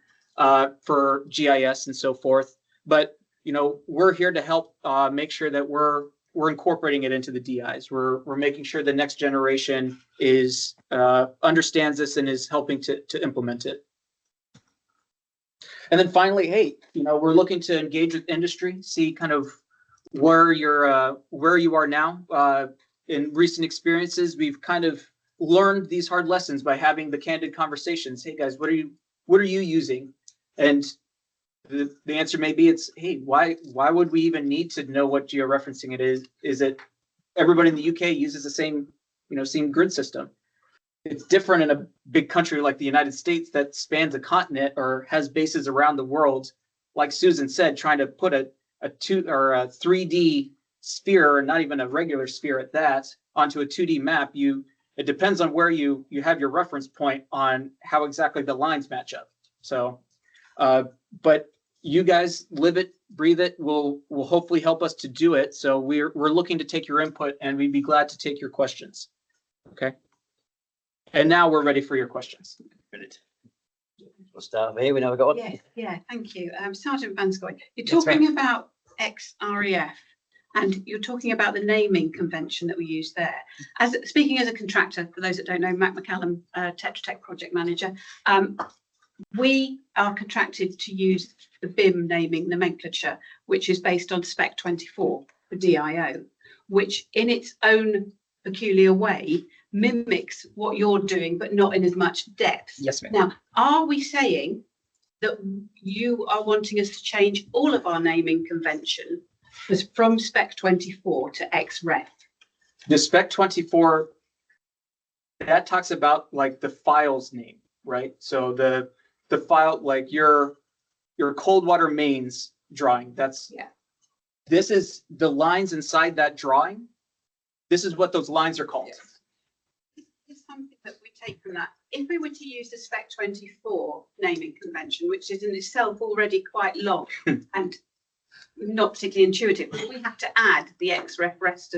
for GIS and so forth. But, you know, we're here to help make sure that we're incorporating it into the DIs. We're making sure the next generation is understands this and is helping to implement it. And then finally, hey, you know, we're looking to engage with industry, see kind of where you are now. In recent experiences, we've kind of learned these hard lessons by having the candid conversations. Hey guys, what are you using? And the answer may be, it's, hey, why would we even need to know what georeferencing it is? Is it everybody in the UK uses the same, you know, same grid system? It's different in a big country like the United States that spans a continent or has bases around the world. Like Susan said, trying to put a 3D sphere, not even a regular sphere at that, onto a 2D map, it depends on where you have your reference point on how exactly the lines match up. So, but you guys live it, breathe it, will hopefully help us to do it. So we're looking to take your input, and we'd be glad to take your questions. Okay. And now we're ready for your questions. Brilliant. We'll start here. We know we've got one. Yeah, thank you. Sergeant Vanscoy, you're Yes, ma'am. talking about XREF, and you're talking about the naming convention that we use there. Speaking as a contractor, for those that don't know, Mac McCallum, Tetra Tech project manager, we are contracted to use the BIM naming nomenclature, which is based on Spec 24 for DIO, which in its own peculiar way mimics what you're doing, but not in as much depth. Yes, ma'am. Now, are we saying that you are wanting us to change all of our naming convention from Spec 24 to XREF? The Spec 24, that talks about like the file's name, right? So the file, like your cold water mains drawing, that's, yeah. This is the lines inside that drawing. This is what those lines are called. Yes. It's something that we take from that, if we were to use the Spec 24 naming convention, which is in itself already quite long and not particularly intuitive, but we have to add the reference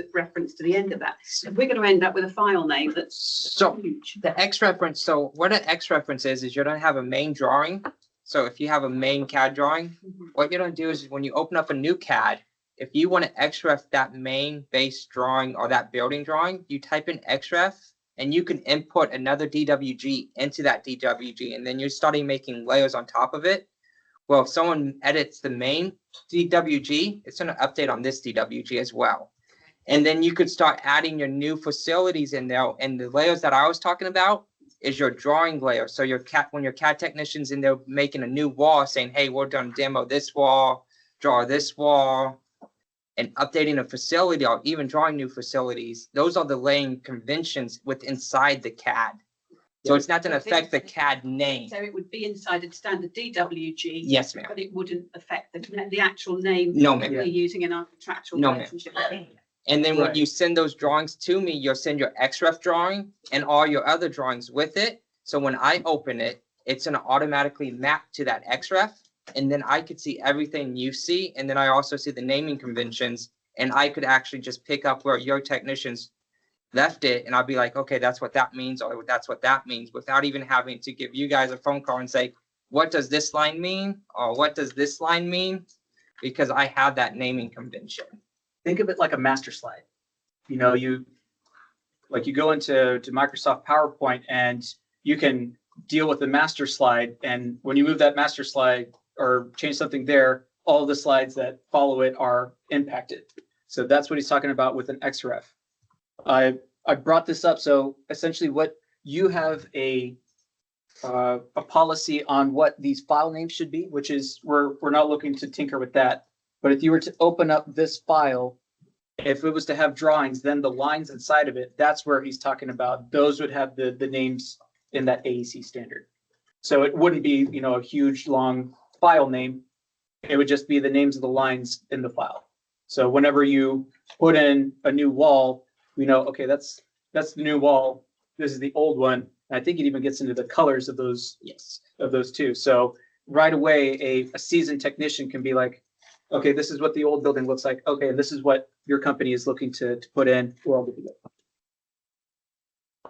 to the end of that. If we're going to end up with a file name that's huge. The X reference, so what an X reference is you're going to have a main drawing. So if you have a main CAD drawing, what you're going to do is when you open up a new CAD, if you want to XREF that main base drawing or that building drawing, you type in XREF and you can input another DWG into that DWG, and then you're starting making layers on top of it. Well, if someone edits the main DWG, it's going to update on this DWG as well. And then you could start adding your new facilities in there. And the layers that I was talking about is your drawing layer. So your CAD, when your CAD technician's in there making a new wall saying, hey, we're going to demo this wall, draw this wall, and updating a facility or even drawing new facilities, those are the laying conventions with inside the CAD. So it's not going to affect the CAD name. So it would be inside a standard DWG. Yes, ma'am. But it wouldn't affect the actual name No, that ma'am. we're using in our contractual No, ma'am. relationship. And then when Right. you send those drawings to me, you'll send your XREF drawing and all your other drawings with it. So when I open it, it's going to automatically map to that XREF. And then I could see everything you see. And then I also see the naming conventions. And I could actually just pick up where your technicians left it. And I'll be like, okay, that's what that means. Or that's what that means, without even having to give you guys a phone call and say, what does this line mean? Or what does this line mean? Because I have that naming convention. Think of it like a master slide. You know, you go into Microsoft PowerPoint and you can deal with the master slide. And when you move that master slide or change something there, all of the slides that follow it are impacted. So that's what he's talking about with an XREF. I brought this up. So essentially what you have a policy on what these file names should be, which is we're not looking to tinker with that. But if you were to open up this file, if it was to have drawings, then the lines inside of it, that's where he's talking about. Those would have the names in that AEC standard. So it wouldn't be, you know, a huge long file name. It would just be the names of the lines in the file. So whenever you put in a new wall, we know, okay, that's the new wall. This is the old one. And I think it even gets into the colors of those, of those two. So right away, a seasoned technician can be like, okay, this is what the old building looks like. Okay, this is what your company is looking to put in. We're all good to go.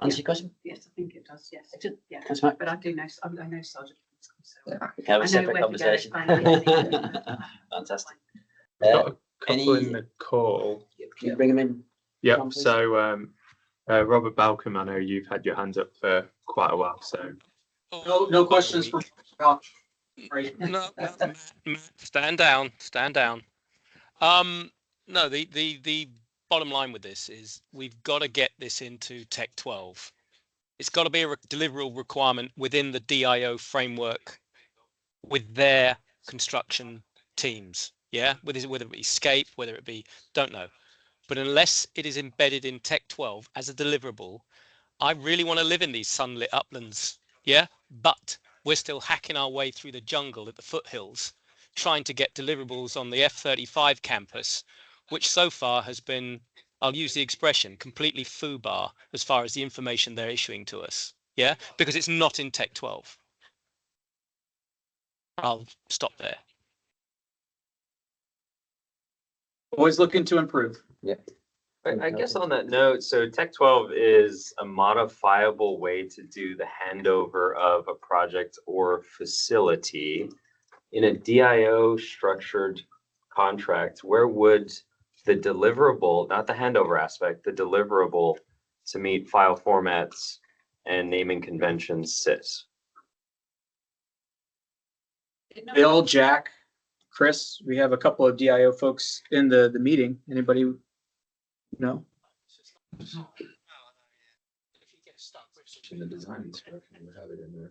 Answer your question? Yes, I think it does. Yes. Excellent. Yeah. That's right. But I do know, I know Sergeant. So We can have I a know separate where to go conversation. if Fantastic. We've got a Any- couple in the call. Can you bring them in? Yep. Tom, please? So Robert Balcom, I know you've had your hand up for quite a while. So No questions for right. No, Matt, stand down, stand down. No, the bottom line with this is we've got to get this into Tech 12. It's got to be a deliverable requirement within the DIO framework with their construction teams. Yeah, whether it be Scape, whether it be, don't know. But unless it is embedded in Tech 12 as a deliverable, I really want to live in these sunlit uplands. Yeah, but we're still hacking our way through the jungle at the foothills, trying to get deliverables on the F-35 campus, which so far has been, I'll use the expression, completely foobar as far as the information they're issuing to us. Yeah, because it's not in Tech 12. I'll stop there. Always looking to improve. Yeah. I guess on that note, so Tech 12 is a modifiable way to do the handover of a project or facility. In a DIO structured contract, where would the deliverable, not the handover aspect, the deliverable to meet file formats and naming conventions sit? Bill, Jack, Chris, we have a couple of DIO folks in the meeting. Anybody know? In the design instruction, we have it in there.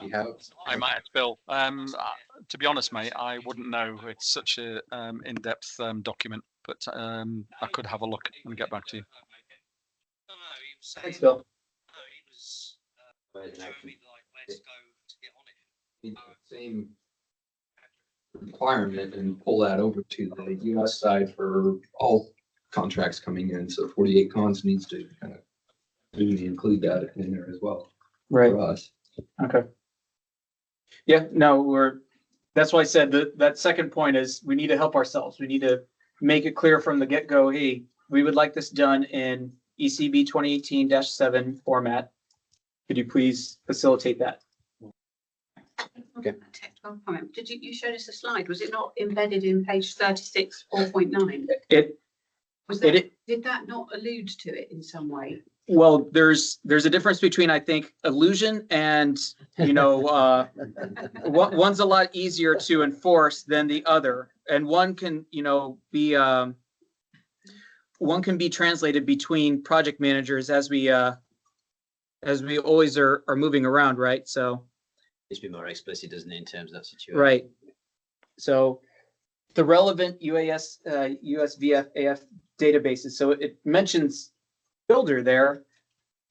You have. I might ask Bill. To be honest, mate, I wouldn't know. It's such a in-depth document, but I could have a look and get back to you. Thanks, Bill. Same requirement and pull that over to the US side for all contracts coming in. So 48 cons needs to kind of We need to include that in there as well Right. for us. Okay. Yeah, no, that's why I said that second point is we need to help ourselves. We need to make it clear from the get-go, hey, we would like this done in ECB 2018-7 format. Could you please facilitate that? Okay. Comment. Did you showed us a slide? Was it not embedded in page 36, 4.9? Did that not allude to it in some way? Well, there's a difference between, I think, illusion and, one's a lot easier to enforce than the other. And one can, be translated between project managers as we always are moving around, right? So It's been more explicit, doesn't it, in terms of that situation? right. So the relevant USVF AF databases. So it mentions builder there,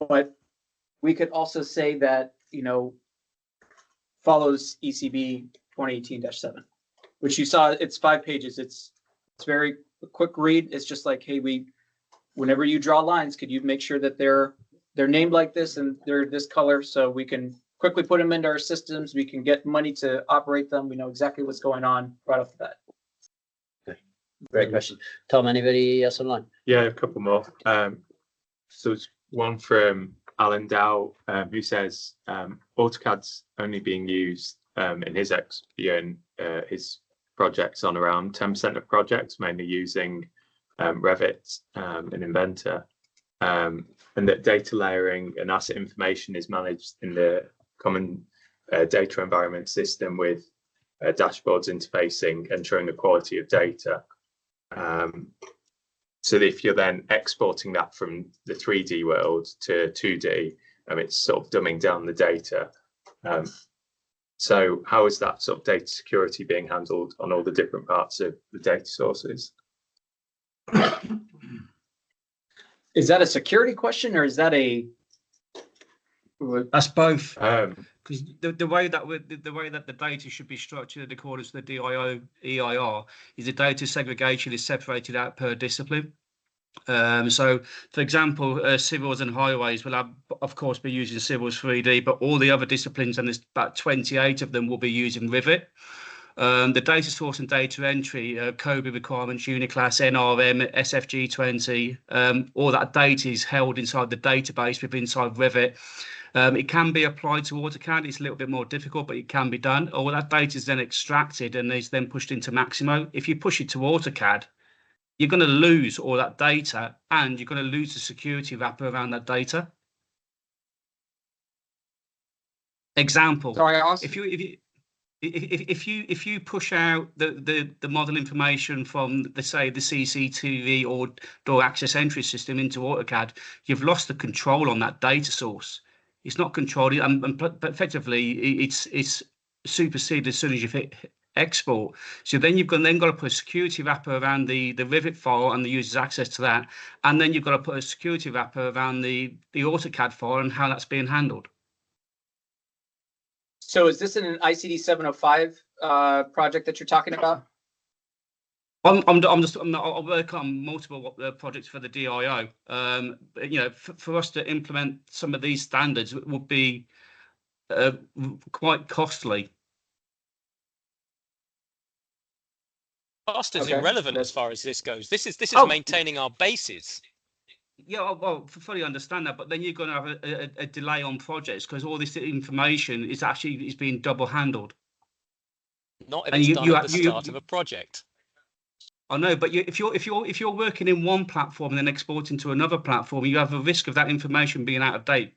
but we could also say that, follows ECB 2018-7, which you saw, it's 5 pages. It's very quick read. It's just like, hey, whenever you draw lines, could you make sure that they're named like this and they're this color so we can quickly put them into our systems. We can get money to operate them. We know exactly what's going on right off the bat. Okay, great question. Tom, anybody else online? Yeah, a couple more. So it's one from Alan Dow, who says AutoCAD's only being used in his his projects on around 10% of projects, mainly using Revit and Inventor, and that data layering and asset information is managed in the common data environment system with dashboards interfacing, ensuring the quality of data. So that if you're then exporting that from the 3D world to 2D, it's sort of dumbing down the data. So how is that sort of data security being handled on all the different parts of the data sources? Is that a security question or is that a? That's both. Because the way that the data should be structured in accordance with the DIO EIR is the data segregation is separated out per discipline. So, for example, civils and highways will have, of course, be using civils 3D, but all the other disciplines, and there's about 28 of them, will be using Revit. The data source and data entry, COBE requirements, Uniclass, NRM, SFG 20, all that data is held inside the database within inside Revit. It can be applied to AutoCAD. It's a little bit more difficult, but it can be done. All that data is then extracted and is then pushed into Maximo. If you push it to AutoCAD, you're going to lose all that data and you're going to lose the security wrapper around that data. Example. Sorry, if you push out the model information from the CCTV or door access entry system into AutoCAD, you've lost the control on that data source. It's not controlled, but effectively it's superseded as soon as you hit export. So then you've got to put a security wrapper around the Revit file and the user's access to that, and then you've got to put a security wrapper around the AutoCAD file and how that's being handled. So is this an ICD 705 project that you're talking about? I work on multiple projects for the DIO. For us to implement some of these standards would be quite costly. Cost is Okay. irrelevant as far as this goes. This is maintaining our bases. Yeah, well, fully understand that, but then you're going to have a delay on projects because all this information is being double handled. Not if it's done at the start of a project. I know, but if you're working in one platform and then exporting to another platform, you have a risk of that information being out of date.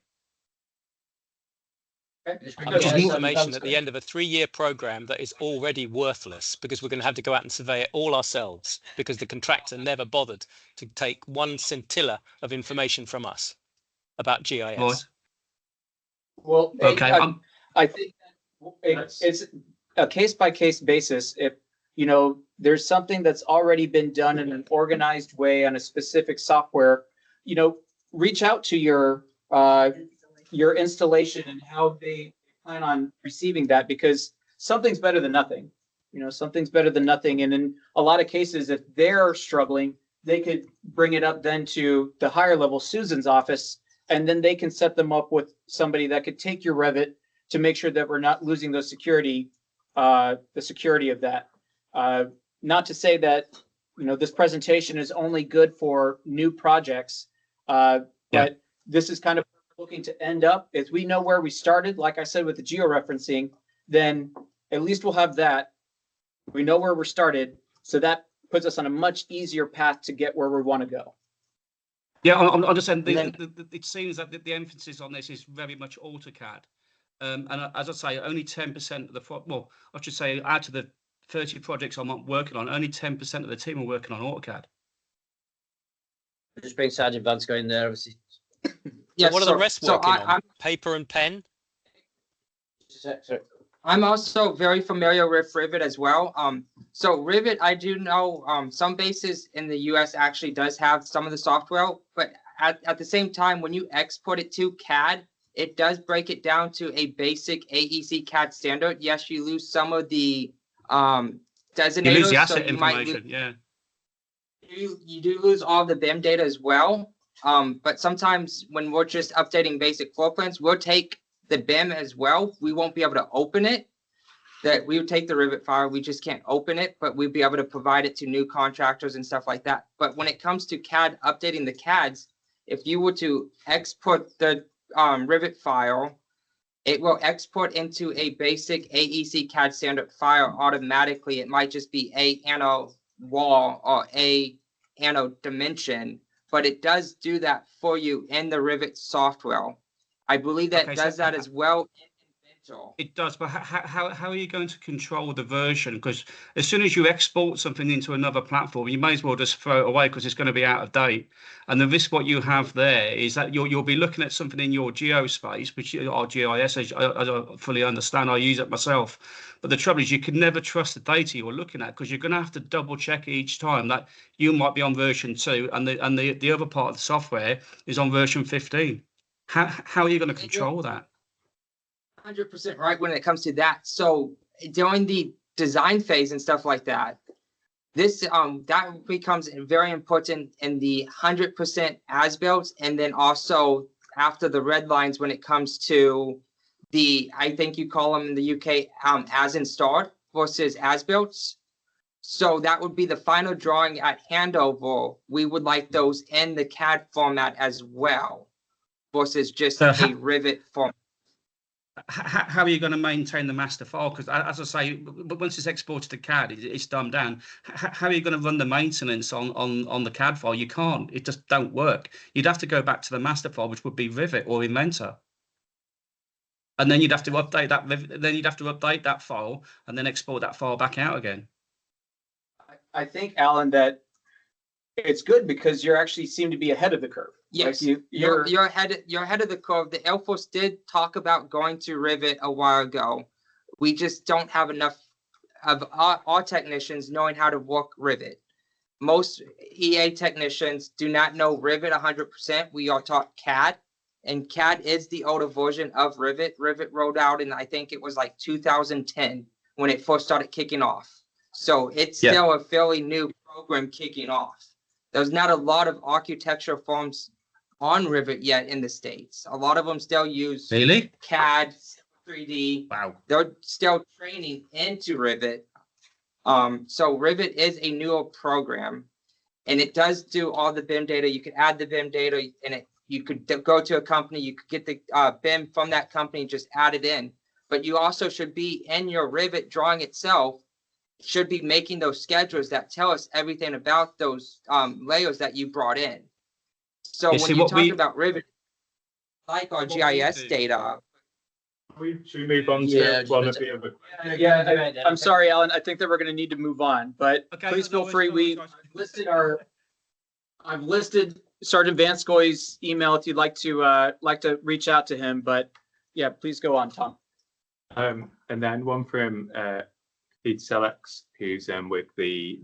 I'm getting information at the end of a 3-year program that is already worthless because we're going to have to go out and survey it all ourselves because the contractor never bothered to take one scintilla of information from us about GIS. Right. Well, okay. I think it's a case-by-case basis. If there's something that's already been done in an organized way on a specific software, reach out to your installation and how they plan on receiving that, because something's better than nothing. Something's better than nothing. And in a lot of cases, if they're struggling, they could bring it up then to the higher level, Susan's office, and then they can set them up with somebody that could take your Revit to make sure that we're not losing the security of that. Not to say that, this presentation is only good for new projects, but this is kind of looking to end up. If we know where we started, like I said, with the georeferencing, then at least we'll have that. We know where we're started, so that puts us on a much easier path to get where we want to go. Yeah, I'm just saying, it seems that the emphasis on this is very much AutoCAD. And as I say, only 10% of the, I should say, out of the 30 projects I'm working on, only 10% of the team are working on AutoCAD. Just bring Sergeant Vance going there, obviously. So what are the rest working on? Paper and pen? I'm also very familiar with Rivet as well. So Rivet, I do know some bases in the US actually does have some of the software, but at the same time, when you export it to CAD, it does break it down to a basic AEC CAD standard. Yes, you lose some of the designators. You lose the asset so you information, yeah. You do lose all the BIM data as well. But sometimes when we're just updating basic floor plans, we'll take the BIM as well. We won't be able to open it. That we would take the Rivet file, we just can't open it, but we'd be able to provide it to new contractors and stuff like that. But when it comes to CAD, updating the CADs, if you were to export the Rivet file, it will export into a basic AEC CAD standard file automatically. It might just be a anno wall or a anno dimension, but it does do that for you in the Rivet software. I believe that does that as well. It does, but how are you going to control the version? Because as soon as you export something into another platform, you may as well just throw it away because it's going to be out of date. And the risk what you have there is that you'll be looking at something in your geospace, which are GIS, as I fully understand. I use it myself. But the trouble is you can never trust the data you're looking at because you're going to have to double check each time that you might be on version 2 and the other part of the software is on version 15. How are you going to control that? 100% right when it comes to that. So during the design phase and stuff like that, this that becomes very important in the 100% as-built, and then also after the red lines when it comes to the, I think you call them in the UK as installed versus as-built. So that would be the final drawing at handover. We would like those in the CAD format as well versus just a Rivet format. How are you going to maintain the master file? Because as I say, once it's exported to CAD, it's dumbed down. How are you going to run the maintenance on the CAD file? You can't. It just don't work. You'd have to go back to the master file, which would be Rivet or Inventor, and then you'd have to update that. Then you'd have to update that file and then export that file back out again. I think, Alan, that it's good because you actually seem to be ahead of the curve. Yes, like you're ahead of the curve. The Air Force did talk about going to Rivet a while ago. We just don't have enough of our technicians knowing how to work Rivet. Most EA technicians do not know Rivet 100%. We are taught CAD, and CAD is the older version of Rivet. Rivet rolled out in, I think it was like 2010 when it first started kicking off. So it's still a fairly new program kicking off. There's not a lot of architecture firms on Rivet yet in the States. A lot of them still use CAD, 3D. Wow. They're still training into Rivet. So Rivet is a newer program, and it does do all the BIM data. You could add the BIM data in it. You could go to a company, you could get the BIM from that company and just add it in. But you also should be in your Rivet drawing itself, should be making those schedules that tell us everything about those layers that you brought in. So when you talk about Rivet, like our GIS data. Should we move on to one of the other? I'm sorry, Alan. I think that we're going to need to move on, but please feel free. I've listed Sergeant Vanscoy's email if you'd like to reach out to him. But yeah, please go on, Tom. And then one from Pete Selex, who's with the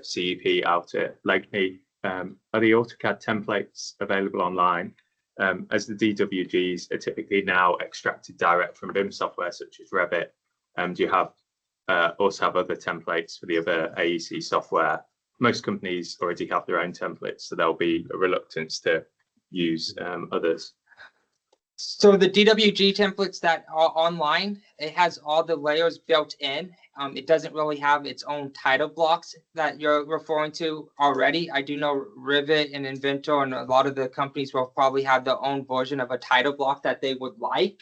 CEP out at Legny. Are the AutoCAD templates available online? As the DWGs are typically now extracted direct from BIM software such as Revit, do you have also have other templates for the other AEC software? Most companies already have their own templates, so there'll be a reluctance to use others? So the DWG templates that are online, it has all the layers built in. It doesn't really have its own title blocks that you're referring to already. I do know Rivet and Inventor and a lot of the companies will probably have their own version of a title block that they would like.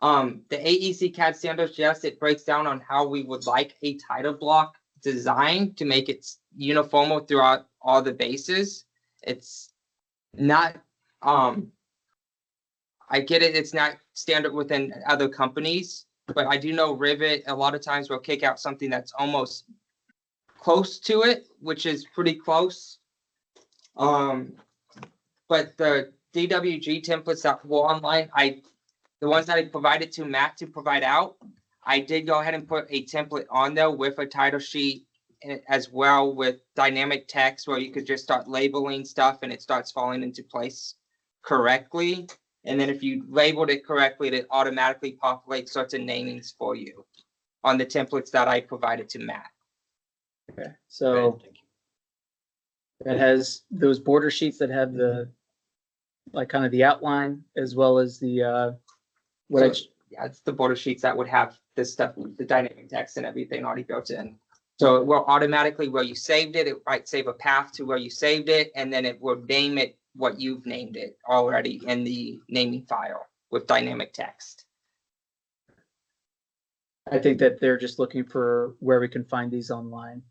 The AEC CAD standards, yes, it breaks down on how we would like a title block designed to make it uniform throughout all the bases. It's not, I get it, it's not standard within other companies, but I do know Rivet a lot of times will kick out something that's almost close to it, which is pretty close. But the DWG templates that were online, the ones that I provided to Matt to provide out, I did go ahead and put a template on there with a title sheet as well with dynamic text where you could just start labeling stuff and it starts falling into place correctly. And then if you labeled it correctly, it automatically populates certain namings for you on the templates that I provided to Matt. Okay, so it has those border sheets that have the, like kind of the outline as well as the, yeah, it's the border sheets that would have this stuff, the dynamic text and everything already built in. So it will automatically where you saved it, it might save a path to where you saved it, and then it will name it what you've named it already in the naming file with dynamic text. I think that they're just looking for where we can find these online.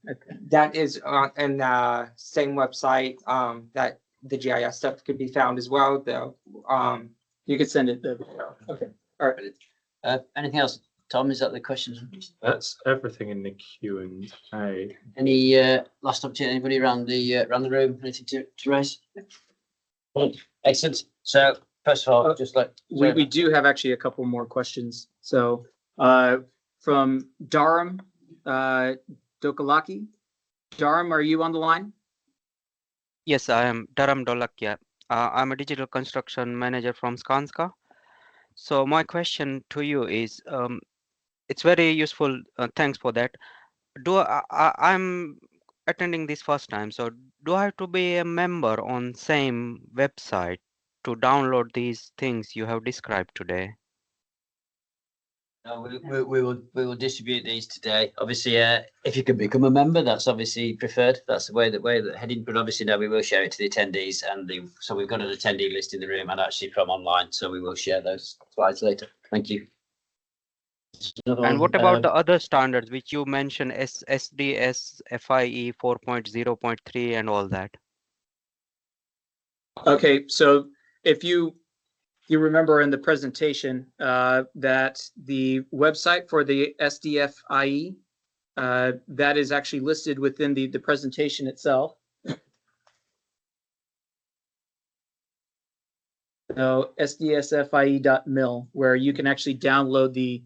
That is in the same website that the GIS stuff could be found as well, though. You could send it there. Okay, all right. Anything else? Tom, is that the questions? That's everything in the Q&A. Any last opportunity? Anybody around the room? Anything to raise? Excellent. So first of all, just like we do have actually a couple more questions. So from Dharam Dokalaki. Dharam, are you on the line? Yes, I am Dharam Dolakia. I'm a digital construction manager from Skanska. So my question to you is, it's very useful. Thanks for that. I'm attending this first time. So do I have to be a member on same website to download these things you have described today? No, we will distribute these today. Obviously, if you can become a member, that's obviously preferred. That's the way that heading. But obviously, now we will share it to the attendees, and so we've got an attendee list in the room and actually from online. So we will share those slides later. Thank you. And what about the other standards which you mentioned, SDS, FIE 4.0.3 and all that? Okay, so if you remember in the presentation that the website for the SDFIE, that is actually listed within the presentation itself. So sdsfie.mil, where you can actually download the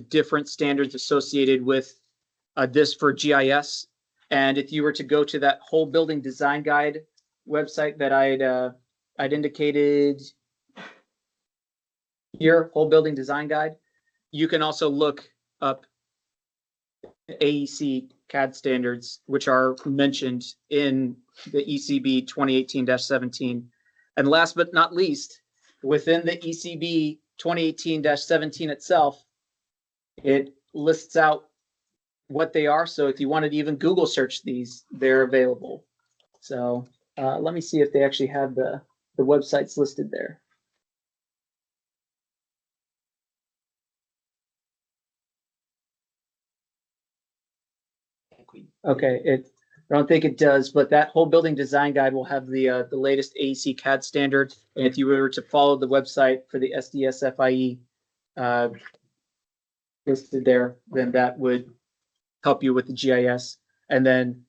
different standards associated with this for GIS. And if you were to go to that whole building design guide website that I'd indicated here, whole building design guide, you can also look up AEC CAD standards, which are mentioned in the ECB 2018-17. And last but not least, within the ECB 2018-17 itself, it lists out what they are. So if you wanted to even Google search these, they're available. So let me see if they actually have the websites listed there. Okay, I don't think it does, but that whole building design guide will have the latest AEC CAD standard. And if you were to follow the website for the SDSFIE listed there, then that would help you with the GIS. And then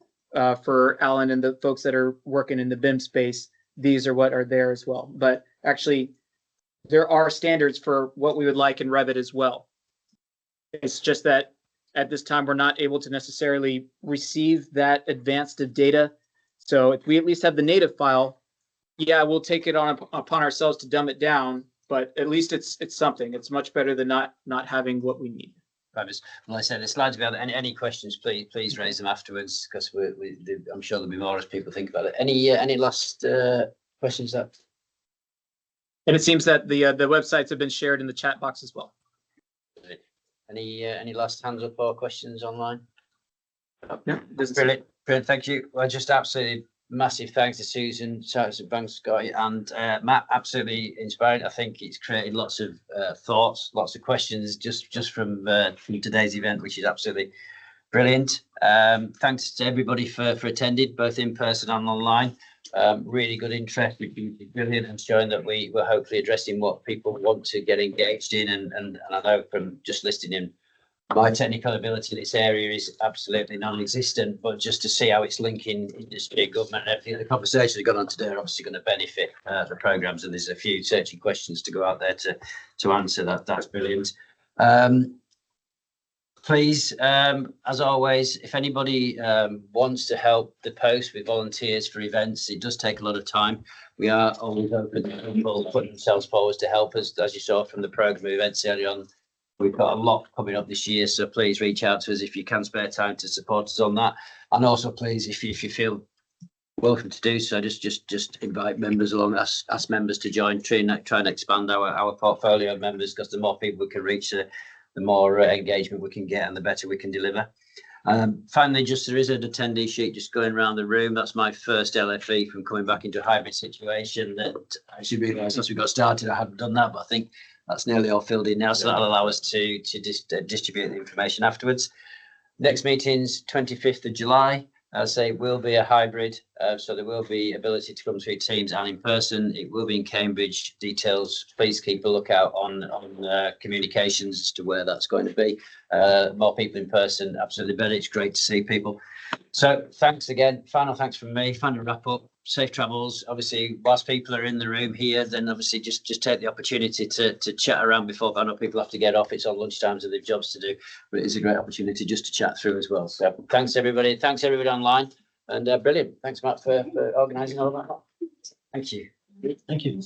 for Alan and the folks that are working in the BIM space, these are what are there as well. But actually, there are standards for what we would like in Revit as well. It's just that at this time, we're not able to necessarily receive that advanced of data. So if we at least have the native file, yeah, we'll take it upon ourselves to dumb it down, but at least it's something. It's much better than not having what we need. Fabulous. Well, I said the slides available. Any questions, please raise them afterwards, because I'm sure there'll be more as people think about it. Any last questions that And it seems that the websites have been shared in the chat box as well. Any last hands up or questions online? Yeah, Brilliant. Brilliant. Thank you. Well, just absolutely massive thanks to Susan, Banks, Scotty, and Matt. Absolutely inspiring. I think it's created lots of thoughts, lots of questions just from today's event, which is absolutely brilliant. Thanks to everybody for attending, both in person and online. Really good interest, which is brilliant, and showing that we're hopefully addressing what people want to get engaged in. And I know from just listening in, my technical ability in this area is absolutely non-existent, but just to see how it's linking industry, government, and everything, the conversations we've got on today are obviously going to benefit the programmes, and there's a few searching questions to go out there to answer. That's brilliant. Please, as always, if anybody wants to help the post with volunteers for events, it does take a lot of time. We are always open to people putting themselves forward to help us, as you saw from the programme events earlier on. We've got a lot coming up this year, so please reach out to us if you can spare time to support us on that. And also, please, if you feel welcome to do so, just invite members along, ask members to join, try and expand our portfolio of members, because the more people we can reach, the more engagement we can get and the better we can deliver. Finally, there is an attendee sheet just going around the room. That's my first LFE from coming back into a hybrid situation. That I should realise as we got started, I hadn't done that, but I think that's nearly all filled in now, so that'll allow us to distribute the information afterwards. Next meeting's 25th of July. As I say, will be a hybrid, so there will be ability to come through Teams and in person. It will be in Cambridge. Details, please keep a lookout on communications as to where that's going to be. More people in person, absolutely better. It's great to see people. So thanks again. Final thanks from me. Final wrap up. Safe travels. Obviously, whilst people are in the room here, then obviously just take the opportunity to chat around before. I know people have to get off. It's on lunchtimes and they've jobs to do, but it is a great opportunity just to chat through as well. So thanks everybody. Thanks everybody online, and brilliant. Thanks Matt for organising all that. Thank you. Thank you.